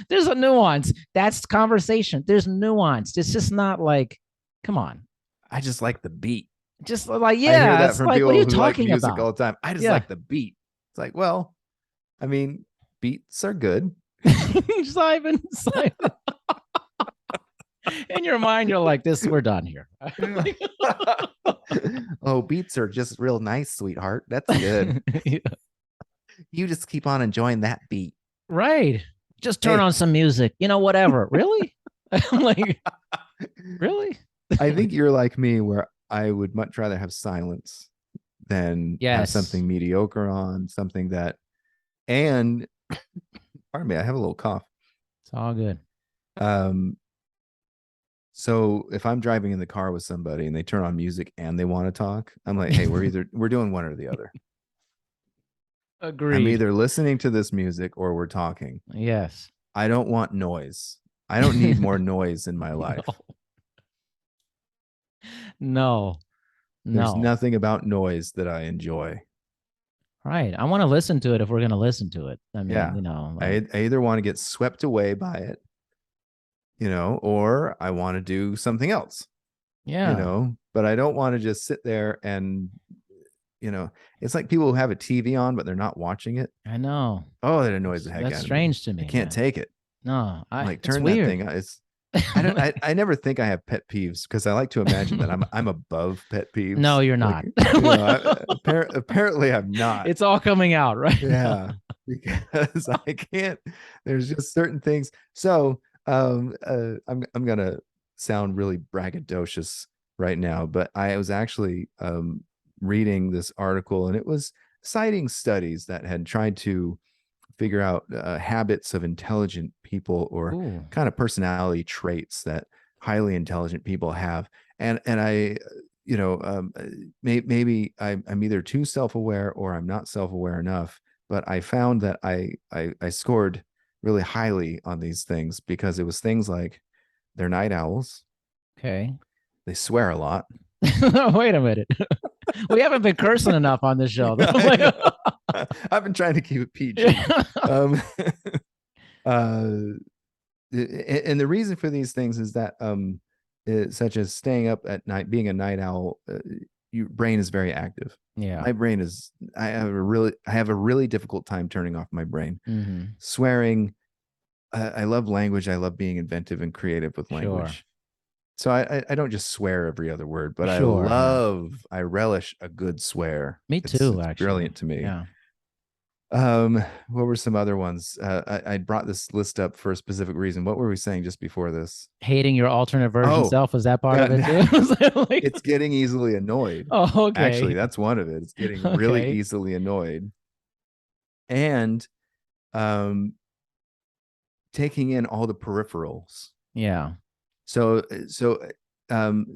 there's a nuance. That's conversation. There's nuance. It's just not like, come on. I just like the beat. Just like, I hear that from people what are you who talking like music about? all the time. I just like the beat. It's like, well, I mean, beats are good. Simon. In your mind, you're like, we're done here. Oh, beats are just real nice, sweetheart. That's good. You just keep on enjoying that beat. Right. Just turn on some music, whatever. Really? I'm like, really? I think you're like me, where I would much rather have silence than have something mediocre on, something that, and pardon me, I have a little cough. It's all good. So if I'm driving in the car with somebody and they turn on music and they want to talk, I'm like, hey, we're doing one or the other. Agreed. I'm either listening to this music or we're talking. Yes. I don't want noise. I don't need more noise in my life. No. There's nothing about noise that I enjoy. Right. I want to listen to it if we're going to listen to it. I mean, I either want to get swept away by it, or I want to do something else. Yeah. But I don't want to just sit there and, it's like people who have a TV on, but they're not watching it. I know. Oh, that annoys the heck out of me. That's strange to me. I can't take it. No, turn that thing on. I never think I have pet peeves because I like to imagine that I'm above pet peeves. No, you're not. Apparently I'm not. It's all coming out, right? Yeah. because I can't. There's just certain things. So I'm gonna sound really braggadocious right now, but I was actually reading this article, and it was citing studies that had tried to figure out habits of intelligent people, or Ooh. kind of personality traits that highly intelligent people have. And I, maybe I'm either too self-aware or I'm not self-aware enough. But I found that I scored really highly on these things because it was things like they're night owls, Okay. they swear a lot. Wait a minute. We haven't been cursing enough on this show. I know. I've been trying to keep it PG. Um, uh, and the reason for these things is that such as staying up at night, being a night owl, your brain is very active. Yeah. My brain is, I have a really difficult time turning off my brain. Mm-hmm. Swearing, I love language. I love being inventive and creative with Sure. language. So I don't just swear every other word, but Sure. Yeah. I relish a good swear. Me it's too, it's actually. brilliant to me. Yeah. What were some other ones? I brought this list up for a specific reason. What were we saying just before this? Hating your alternate version Oh, self, is that part of it too? yeah, Like, it's getting easily annoyed. oh, Actually, okay. that's one of it. It's getting really Okay. easily annoyed, and um, taking in all the peripherals. Yeah. So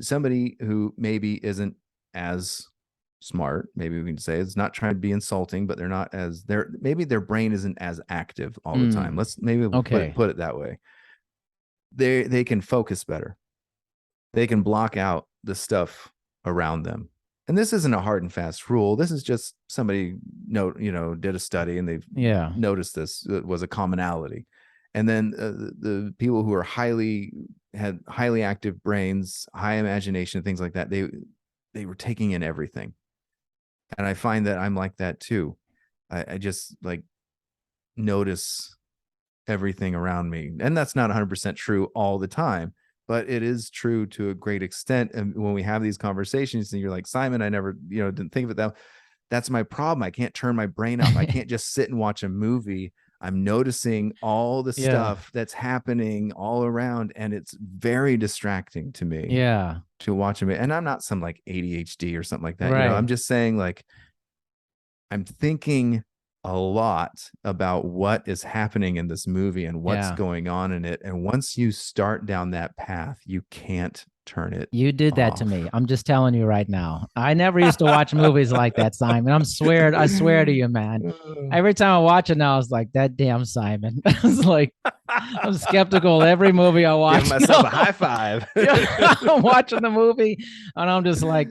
somebody who maybe isn't as smart, maybe we can say, it's not trying to be insulting, but they're not as they're maybe their brain isn't as active all the time. Mm. Let's maybe we'll put it Okay. put it that way. They can focus better. They can block out the stuff around them. And this isn't a hard and fast rule. This is just somebody did a study and they've Yeah. noticed this was a commonality. And then the people who are had highly active brains, high imagination, things like that, they were taking in everything. And I find that I'm like that too. I just like notice everything around me. And that's not 100% true all the time, but it is true to a great extent. And when we have these conversations and you're like, Simon, I never, didn't think of it that. That's my problem. I can't turn my brain off. I can't just sit and watch a movie. I'm noticing all the Yeah. stuff that's happening all around, and it's very distracting to me Yeah. to watch a movie. And I'm not some like ADHD or something like that. I'm Right. just saying, like, I'm thinking a lot about what is happening in this movie and what's Yeah. going on in it. And once you start down that path, you can't turn it You did that to me. off. I'm just telling you right now. I never used to watch movies like that, Simon. I swear to you, man. Every time I watch it now, I was like, that damn Simon. I was like, I'm skeptical every movie I Give watch. myself a high five. Yeah, I'm watching the movie and I'm just like,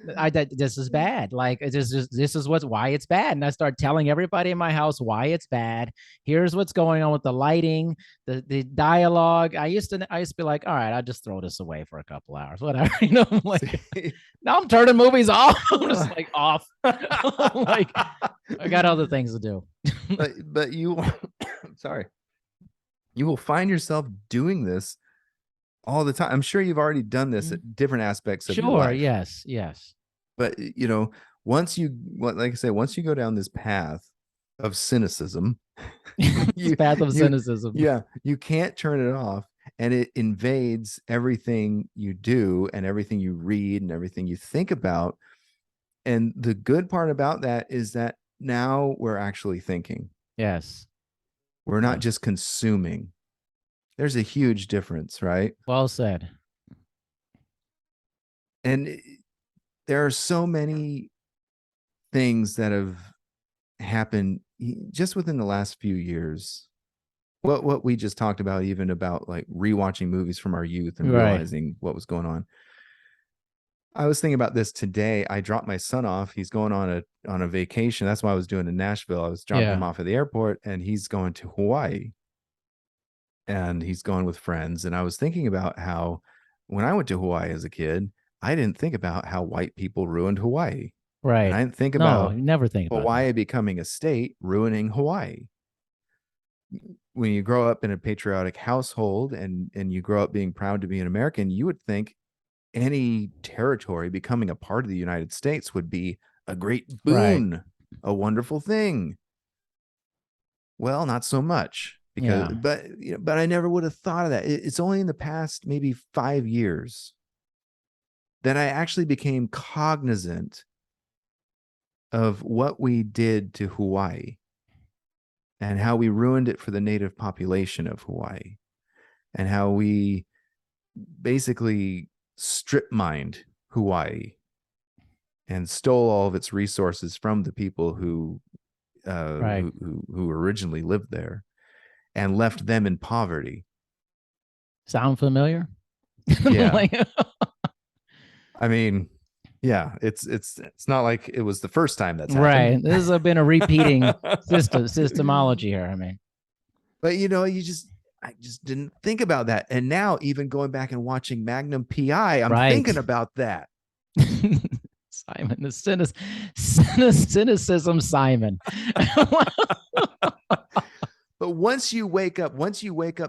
this is bad. Like, this is why it's bad. And I start telling everybody in my house why it's bad. Here's what's going on with the lighting, the dialogue. I used to be like, all right, I'll just throw this away for a couple hours, whatever. I'm like, now I'm turning movies off. I'm just like off. Like, I got other things to do. but you, sorry, you will find yourself doing this all the time. I'm sure you've already done this at different aspects of your Sure. life. Yes. Yes. But like I say, once you go down this path of cynicism, It's path of cynicism. you can't turn it off, and it invades everything you do and everything you read and everything you think about. And the good part about that is that now we're actually thinking. Yes. We're not just consuming. There's a huge difference, right? Well said. And there are so many things that have happened just within the last few years. What we just talked about, even about like rewatching movies from our youth and Right. realizing what was going on. I was thinking about this today. I dropped my son off. He's going on a vacation. That's why I was doing in Nashville. I was dropping him Yeah. off at the airport, and he's going to Hawaii. And he's going with friends. And I was thinking about how when I went to Hawaii as a kid, I didn't think about how white people ruined Hawaii. And Right. I didn't think No, about you never think about that. Hawaii becoming a state ruining Hawaii. When you grow up in a patriotic household and you grow up being proud to be an American, you would think any territory becoming a part of the United States would be a great Right. boon, a wonderful thing. Well, not so much because, Yeah. but I never would have thought of that. It's only in the past maybe 5 years that I actually became cognizant of what we did to Hawaii and how we ruined it for the native population of Hawaii and how we basically strip mined Hawaii and stole all of its resources from the people Right. who originally lived there and left them in poverty. Sound familiar? Yeah. Like, I mean, yeah, it's not like it was the first time that's happened. right. This has been a repeating systemology here. I mean, But I just didn't think about that. And now even going back and watching Magnum PI, I'm right. thinking about that. Simon, the cynicism, Simon. But once you wake up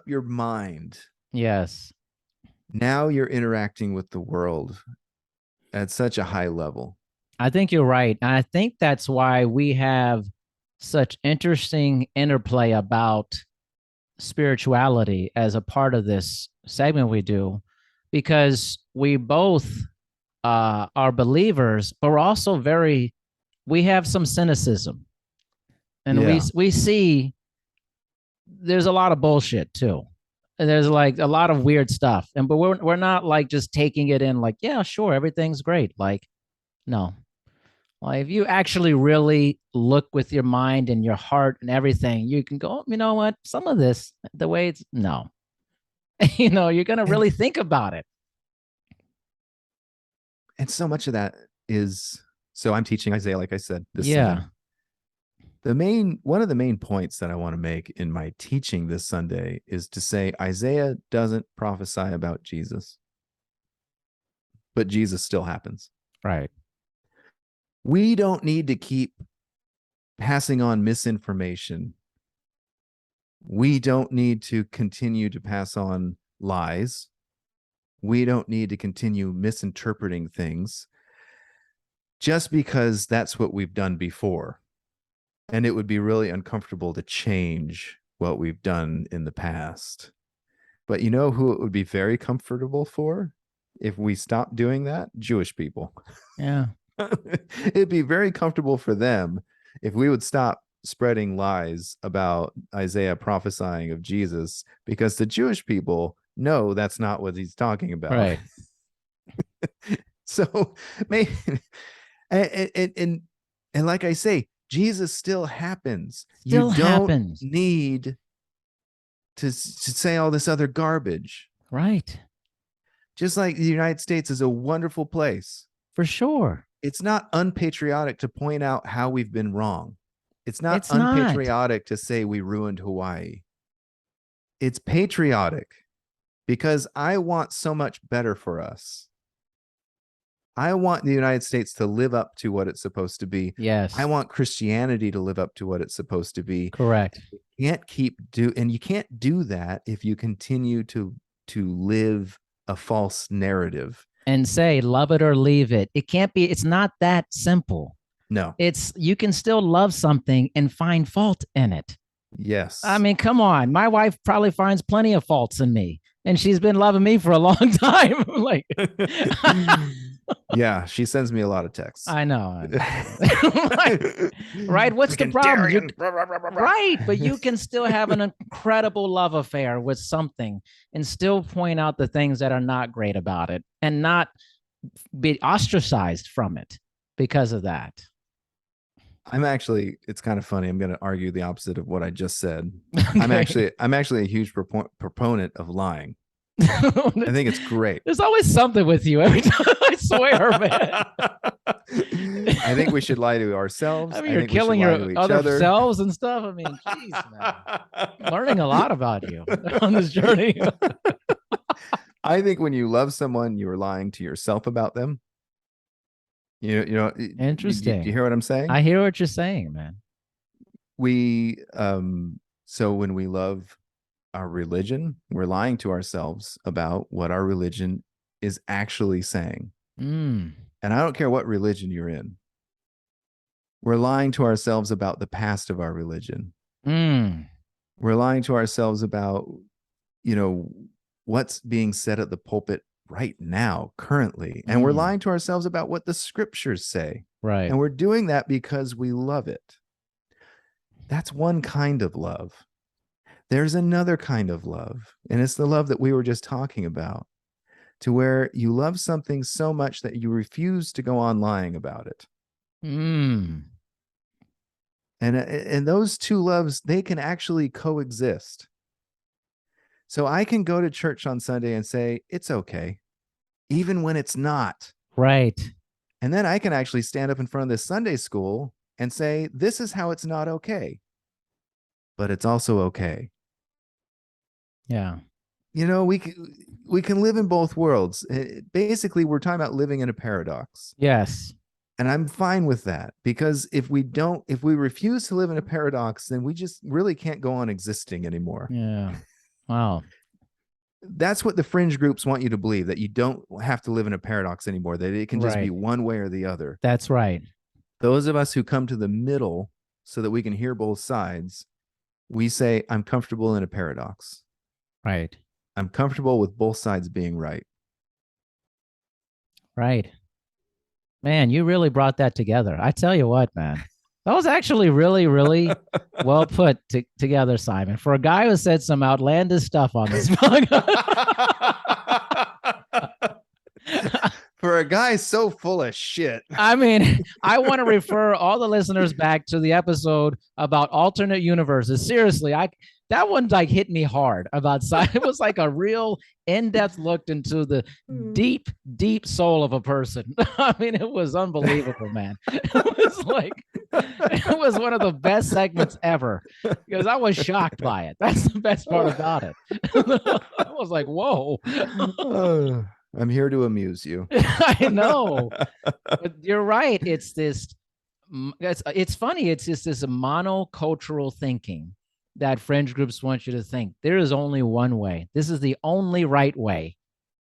your mind, Yes. now you're interacting with the world at such a high level. I think you're right. And I think that's why we have such interesting interplay about spirituality as a part of this segment we do, because we both are believers, but we're also we have some cynicism. And Yeah. we see there's a lot of bullshit too. And there's like a lot of weird stuff. And but we're not like just taking it in like, yeah, sure, everything's great. Like, no. Like if you actually really look with your mind and your heart and everything, you can go, you know what? Some of this, the way it's no. You're gonna And really think about it. and so much of that is, so I'm teaching Isaiah, like I said, this Sunday. Yeah. One of the main points that I want to make in my teaching this Sunday is to say Isaiah doesn't prophesy about Jesus, but Jesus still happens. Right. We don't need to keep passing on misinformation. We don't need to continue to pass on lies. We don't need to continue misinterpreting things just because that's what we've done before. And it would be really uncomfortable to change what we've done in the past. But you know who it would be very comfortable for if we stopped doing that? Jewish people. Yeah. It'd be very comfortable for them if we would stop spreading lies about Isaiah prophesying of Jesus, because the Jewish people know that's not what he's talking about. Right. So maybe and like I say, Jesus still happens. Still You don't happens. need to say all this other garbage. Right. Just like the United States is a wonderful place. For sure. It's not unpatriotic to point out how we've been wrong. It's not It's not. unpatriotic to say we ruined Hawaii. It's patriotic because I want so much better for us. I want the United States to live up to what it's supposed to be. Yes. I want Christianity to live up to what it's supposed to be. Correct. You can't do that if you continue to live a false narrative. And say love it or leave it. It's not that simple. No. You can still love something and find fault in it. Yes. I mean, come on. My wife probably finds plenty of faults in me, and she's been loving me for a long time. Like, yeah, she sends me a lot of texts. I know. Right? What's the problem? Right, but you can still have an incredible love affair with something and still point out the things that are not great about it and not be ostracized from it because of that. It's kind of funny. I'm going to argue the opposite of what I just said. Okay. I'm actually a huge proponent of lying. I think it's great. There's always something with you every time. I swear, man. I think we should lie to ourselves. I mean, you're killing your other selves and stuff. I mean, geez, man. Learning a lot about you on this journey. I think when you love someone, you are lying to yourself about them. Interesting. You hear what I'm saying? I hear what you're saying, man. So when we love our religion, we're lying to ourselves about what our religion is actually saying. And I don't care what religion you're in. We're lying to ourselves about the past of our religion. Mm. We're lying to ourselves about, you know, what's being said at the pulpit right now, currently. And we're Mm. lying to ourselves about what the scriptures say. Right. And we're doing that because we love it. That's one kind of love. There's another kind of love, and it's the love that we were just talking about, to where you love something so much that you refuse to go on lying about it. Mm. And those two loves, they can actually coexist. So I can go to church on Sunday and say, it's okay, even when it's not. Right. And then I can actually stand up in front of this Sunday school and say, this is how it's not okay, but it's also okay. Yeah. You know, we can live in both worlds. Basically, we're talking about living in a paradox. Yes. And I'm fine with that, because if we refuse to live in a paradox, then we just really can't go on existing anymore. Yeah. Wow. That's what the fringe groups want you to believe, that you don't have to live in a paradox anymore, that it can just be Right. one way or the other. That's right. Those of us who come to the middle so that we can hear both sides, we say, I'm comfortable in a paradox. Right. I'm comfortable with both sides being right. Right. Man, you really brought that together. I tell you what, man, that was actually really, really well put together, Simon. For a guy who said some outlandish stuff on this For a guy so full of shit. I mean, I want to refer all the listeners back to the episode about alternate universes. Seriously, that one like hit me hard about science. It was like a real in-depth look into the deep, deep soul of a person. I mean, it was unbelievable, man. It was one of the best segments ever, because I was shocked by it. That's the best part about it. I was like, whoa. I'm here to amuse you. I know. But you're right. It's funny. It's just this monocultural thinking that fringe groups want you to think. There is only one way. This is the only right way.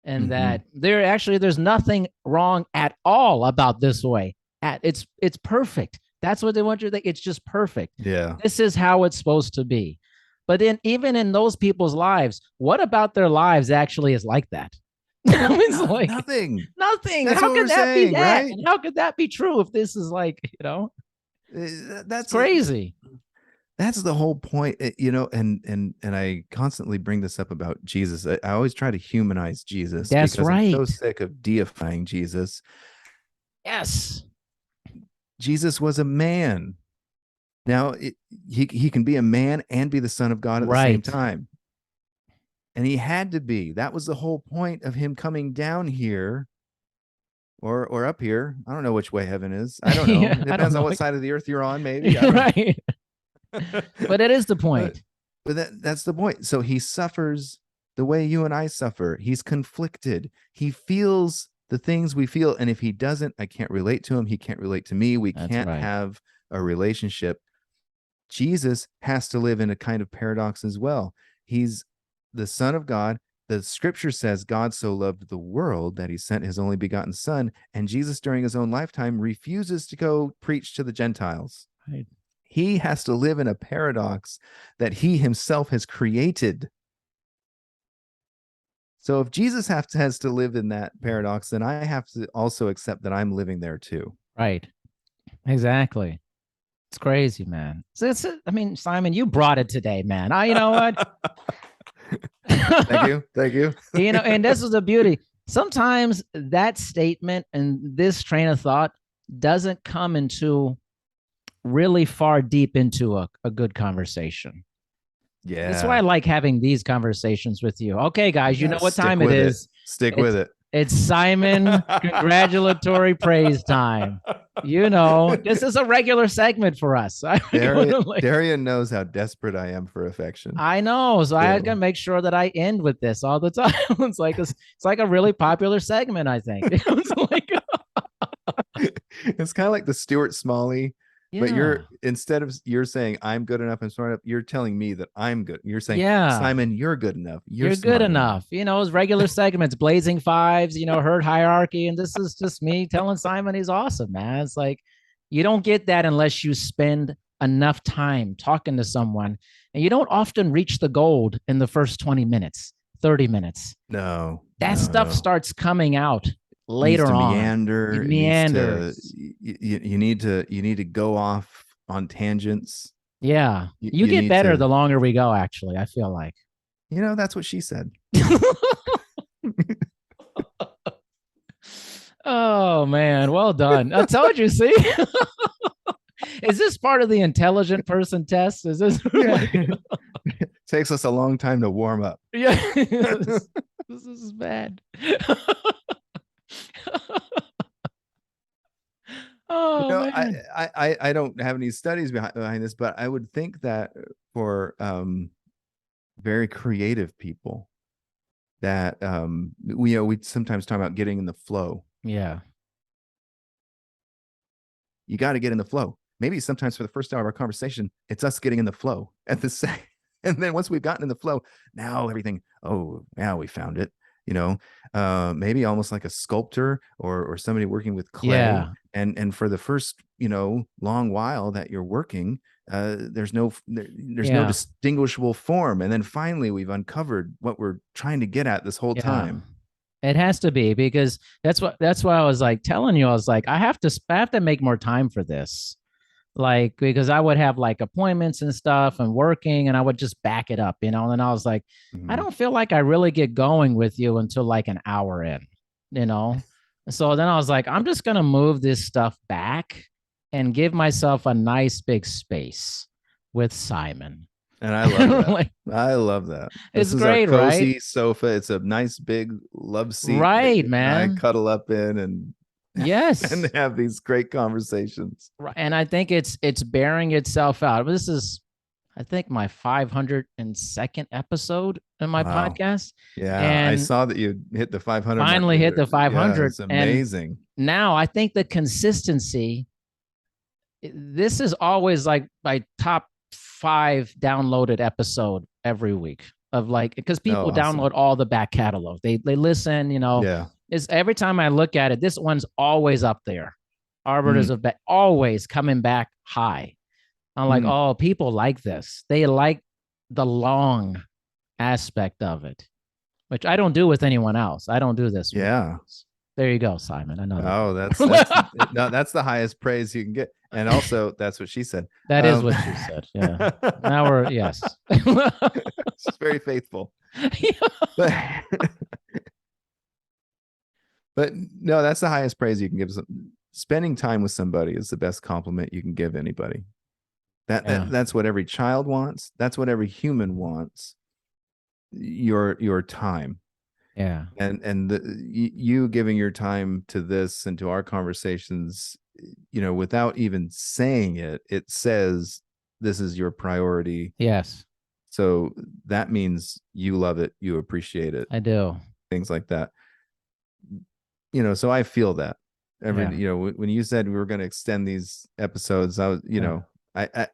And that there's nothing wrong at all about this way. It's perfect. That's what they want you to think. It's just perfect. Yeah. This is how it's supposed to be. But then even in those people's lives, what about their lives actually is like that? It's like nothing. That's how could that be that? Right? And how could that be true if this is like, that's crazy. That's the whole point, and I constantly bring this up about Jesus. I always try to humanize Jesus. That's because right. I'm so sick of deifying Jesus. Yes. Jesus was a man. Now he can be a man and be the Son of God at the same time. And he had to be. That was the whole point of him coming down here or up here. I don't know which way heaven is. I don't know. It depends on what side of the earth you're on, maybe. Right. But it is the point. But that's the point. So he suffers the way you and I suffer. He's conflicted. He feels the things we feel. And if he doesn't, I can't relate to him. He can't relate to me. We can't have a relationship. Jesus has to live in a kind of paradox as well. He's the Son of God. The scripture says God so loved the world that he sent his only begotten Son. And Jesus, during his own lifetime, refuses to go preach to the Gentiles. Right. He has to live in a paradox that he himself has created. So if Jesus has to live in that paradox, then I have to also accept that I'm living there too. Right. Exactly. It's crazy, man. So I mean, Simon, you brought it today, man. You know what? Thank you. And this is the beauty. Sometimes that statement and this train of thought doesn't come into really far deep into a good conversation. Yeah. That's why I like having these conversations with you. Okay, guys, you know what time it is. Stick with it. It's Simon congratulatory praise time. This is a regular segment for us. Darian knows how desperate I am for affection. I know. So I gotta make sure that I end with this all the time. It's like a really popular segment, I think. It's kind of like the Stuart Smalley. Yeah. But instead of saying I'm good enough and smart enough, you're telling me that I'm good. You're saying, Simon, you're good enough. You're good enough. It's regular segments, Blazing Fives, herd hierarchy. And this is just me telling Simon he's awesome, man. It's like, you don't get that unless you spend enough time talking to someone, and you don't often reach the gold in the first 20 minutes, 30 minutes. No, That no, stuff no. starts coming out Needs later to on. meander. It It needs to. meanders. You need to go off on tangents. Yeah. You You get need better to. the longer we go, actually, I feel like. That's what she said. Oh man, well done. I told you, see? Is this part of the intelligent person test? Is this Yeah. Takes us a long time to warm up. Yeah. This is bad. Oh man. I don't have any studies behind this, but I would think that for very creative people that we sometimes talk about getting in the flow. Yeah. You got to get in the flow. Maybe sometimes for the first hour of our conversation, it's us getting in the flow at the same. And then once we've gotten in the flow, now everything, oh, now we found it. Maybe almost like a sculptor or somebody working with clay. Yeah. And for the first, long while that you're working, there's no distinguishable form. And then finally we've uncovered what we're trying to get at this whole time. It has to be, because that's why I was like telling you, I was like, I have to make more time for this. Like, because I would have like appointments and stuff and working, and I would just back it up, and then I was like, I don't feel like I really get going with you until like an hour in, So then I was like, I'm just going to move this stuff back and give myself a nice big space with Simon. And I love that. I love that. It's great, our cozy right? sofa. It's a nice big love seat. Right, man. I cuddle up in and yes, and have these great conversations. And I think it's bearing itself out. This is, I think, my 502nd episode in my podcast. Yeah, and I saw that you hit the 500. Finally hit the 500. Yeah, it's amazing. And now I think the consistency. This is always like my top 5 downloaded episode every week of like, because people download all the back catalog. They listen. Yeah. Is every time I look at it, this one's always up there. Arbiters of Bad, always coming back high. I'm like, oh, people like this. They like the long aspect of it, which I don't do with anyone else. I don't do this. Yeah. There you go, Simon. I know. Oh, that's that's the highest praise you can get. And also, that's what she said. That is what she said. Yeah. Now we're, yes. She's very faithful. But no, that's the highest praise you can give. Spending time with somebody is the best compliment you can give anybody. That's what every child wants. That's what every human wants. Your time. Yeah. And you giving your time to this and to our conversations, without even saying it, it says this is your priority. Yes. So that means you love it, you appreciate it. I do. Things like that. So I feel that when you said we were going to extend these episodes, I was,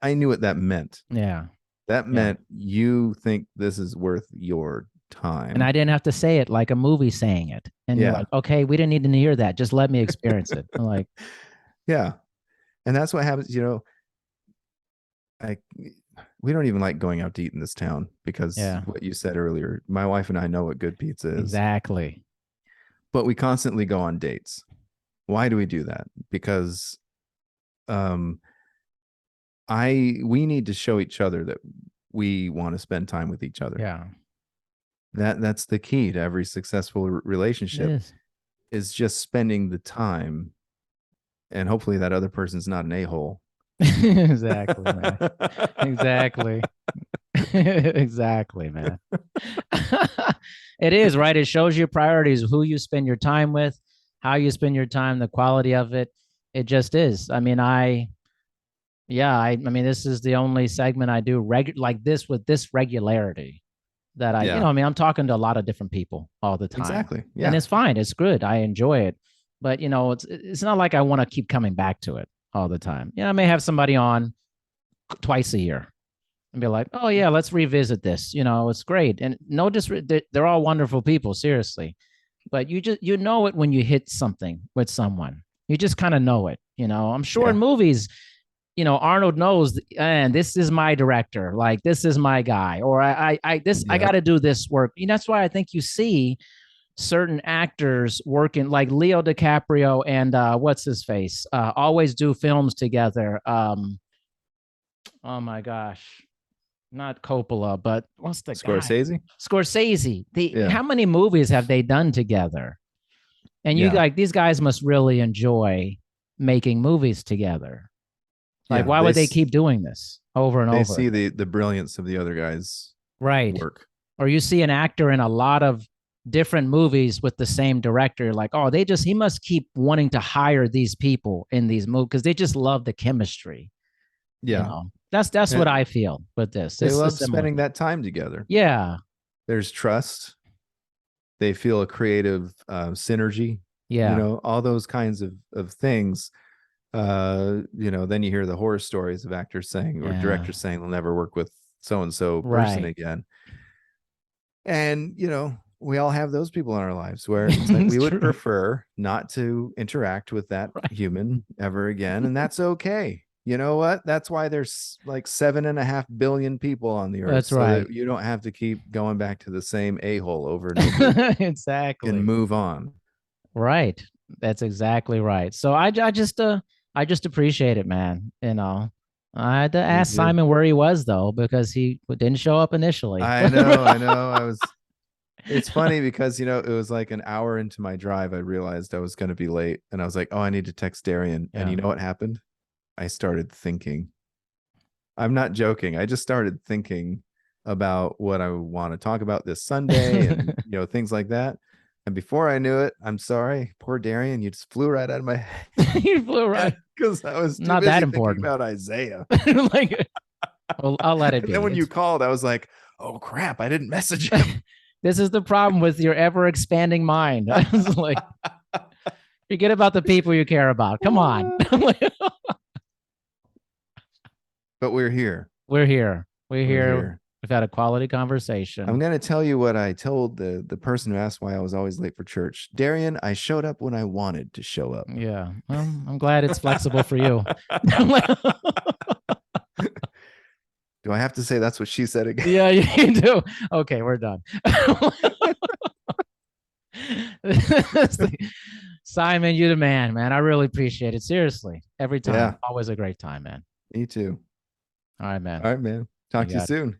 I knew what that meant. Yeah. That meant you think this is worth your time. And I didn't have to say it like a movie saying it. And you're like, okay, we didn't need to hear that. Just let me experience it. I'm like, yeah. And that's what happens, we don't even like going out to eat in this town because what you said earlier, my wife and I know what good pizza is. Exactly. But we constantly go on dates. Why do we do that? Because we need to show each other that we want to spend time with each other. Yeah. That's the key to every successful relationship is just spending the time, and hopefully that other person's not an a-hole. Exactly, man. Exactly. Exactly, man. It is, right? It shows your priorities, who you spend your time with, how you spend your time, the quality of it. It just is. I mean, I mean, this is the only segment I do like this with this regularity that I'm talking to a lot of different people all the time. Exactly. Yeah. And it's fine. It's good. I enjoy it. But, it's not like I want to keep coming back to it all the time. I may have somebody on twice a year and be like, oh yeah, let's revisit this. It's great. And no, they're all wonderful people, seriously. But you just, it when you hit something with someone, you just kind of know it. I'm sure in movies, Arnold knows, and this is my director, like this is my guy, or I Yeah. got to do this work. That's why I think you see certain actors working, like Leo DiCaprio and what's his face, always do films together. Oh my gosh, not Coppola, but what's the guy? Scorsese. Scorsese. Yeah. How many movies have they done together? And you Yeah. like these guys must really enjoy making movies together. Like, Yeah. why would they keep doing this over and They over see again? the brilliance of the other guy's Right. work. Or you see an actor in a lot of different movies with the same director, like, oh, he must keep wanting to hire these people in these movies because they just love the chemistry. Yeah. That's what And I feel with this. they It's a love similar spending thing. that time together. Yeah. There's trust. They feel a creative synergy, Yeah. all those kinds of things. Then you hear the horror stories of actors saying or Yeah. directors saying they'll never work with so and so person Right. again. And we all have those people in our lives where it's like It's we would true. prefer not to interact with that Right. human ever again, and that's okay. You know what? That's why there's like 7.5 billion people on the earth, That's so right. that you don't have to keep going back to the same a-hole over and over again. And Exactly. move on. Right. That's exactly right. So I just appreciate it, man. I had to Me ask too. Simon where he was though, because he didn't show up initially. I know. It's funny because it was like an hour into my drive, I realized I was going to be late, and I was like, oh, I need to text Darian. And Yeah. you know what happened? I started thinking. I'm not joking. I just started thinking about what I want to talk about this Sunday and things like that. And before I knew it, I'm sorry, poor Darian, you just flew right out of my You flew right. head because I was too Not that busy thinking important. about Isaiah. Like, well, I'll let it And then be. when you called, I was like, oh crap, I didn't message him. This is the problem with your ever expanding mind. I was like, forget about the people you care about. Come on. But we're here. We're here. We're We're here. here. We've had a quality I'm conversation. going to tell you what I told the person who asked why I was always late for church. Darian, I showed up when I wanted to show up. Yeah. Well, I'm glad it's flexible for you. Do I have to say that's what she said again? Yeah, you do. Okay, we're done. Simon, you the man. I really appreciate it. Seriously. Every time. Yeah, Always a great time, man. me too. All right, man. All right, man. You Talk to you got it. soon.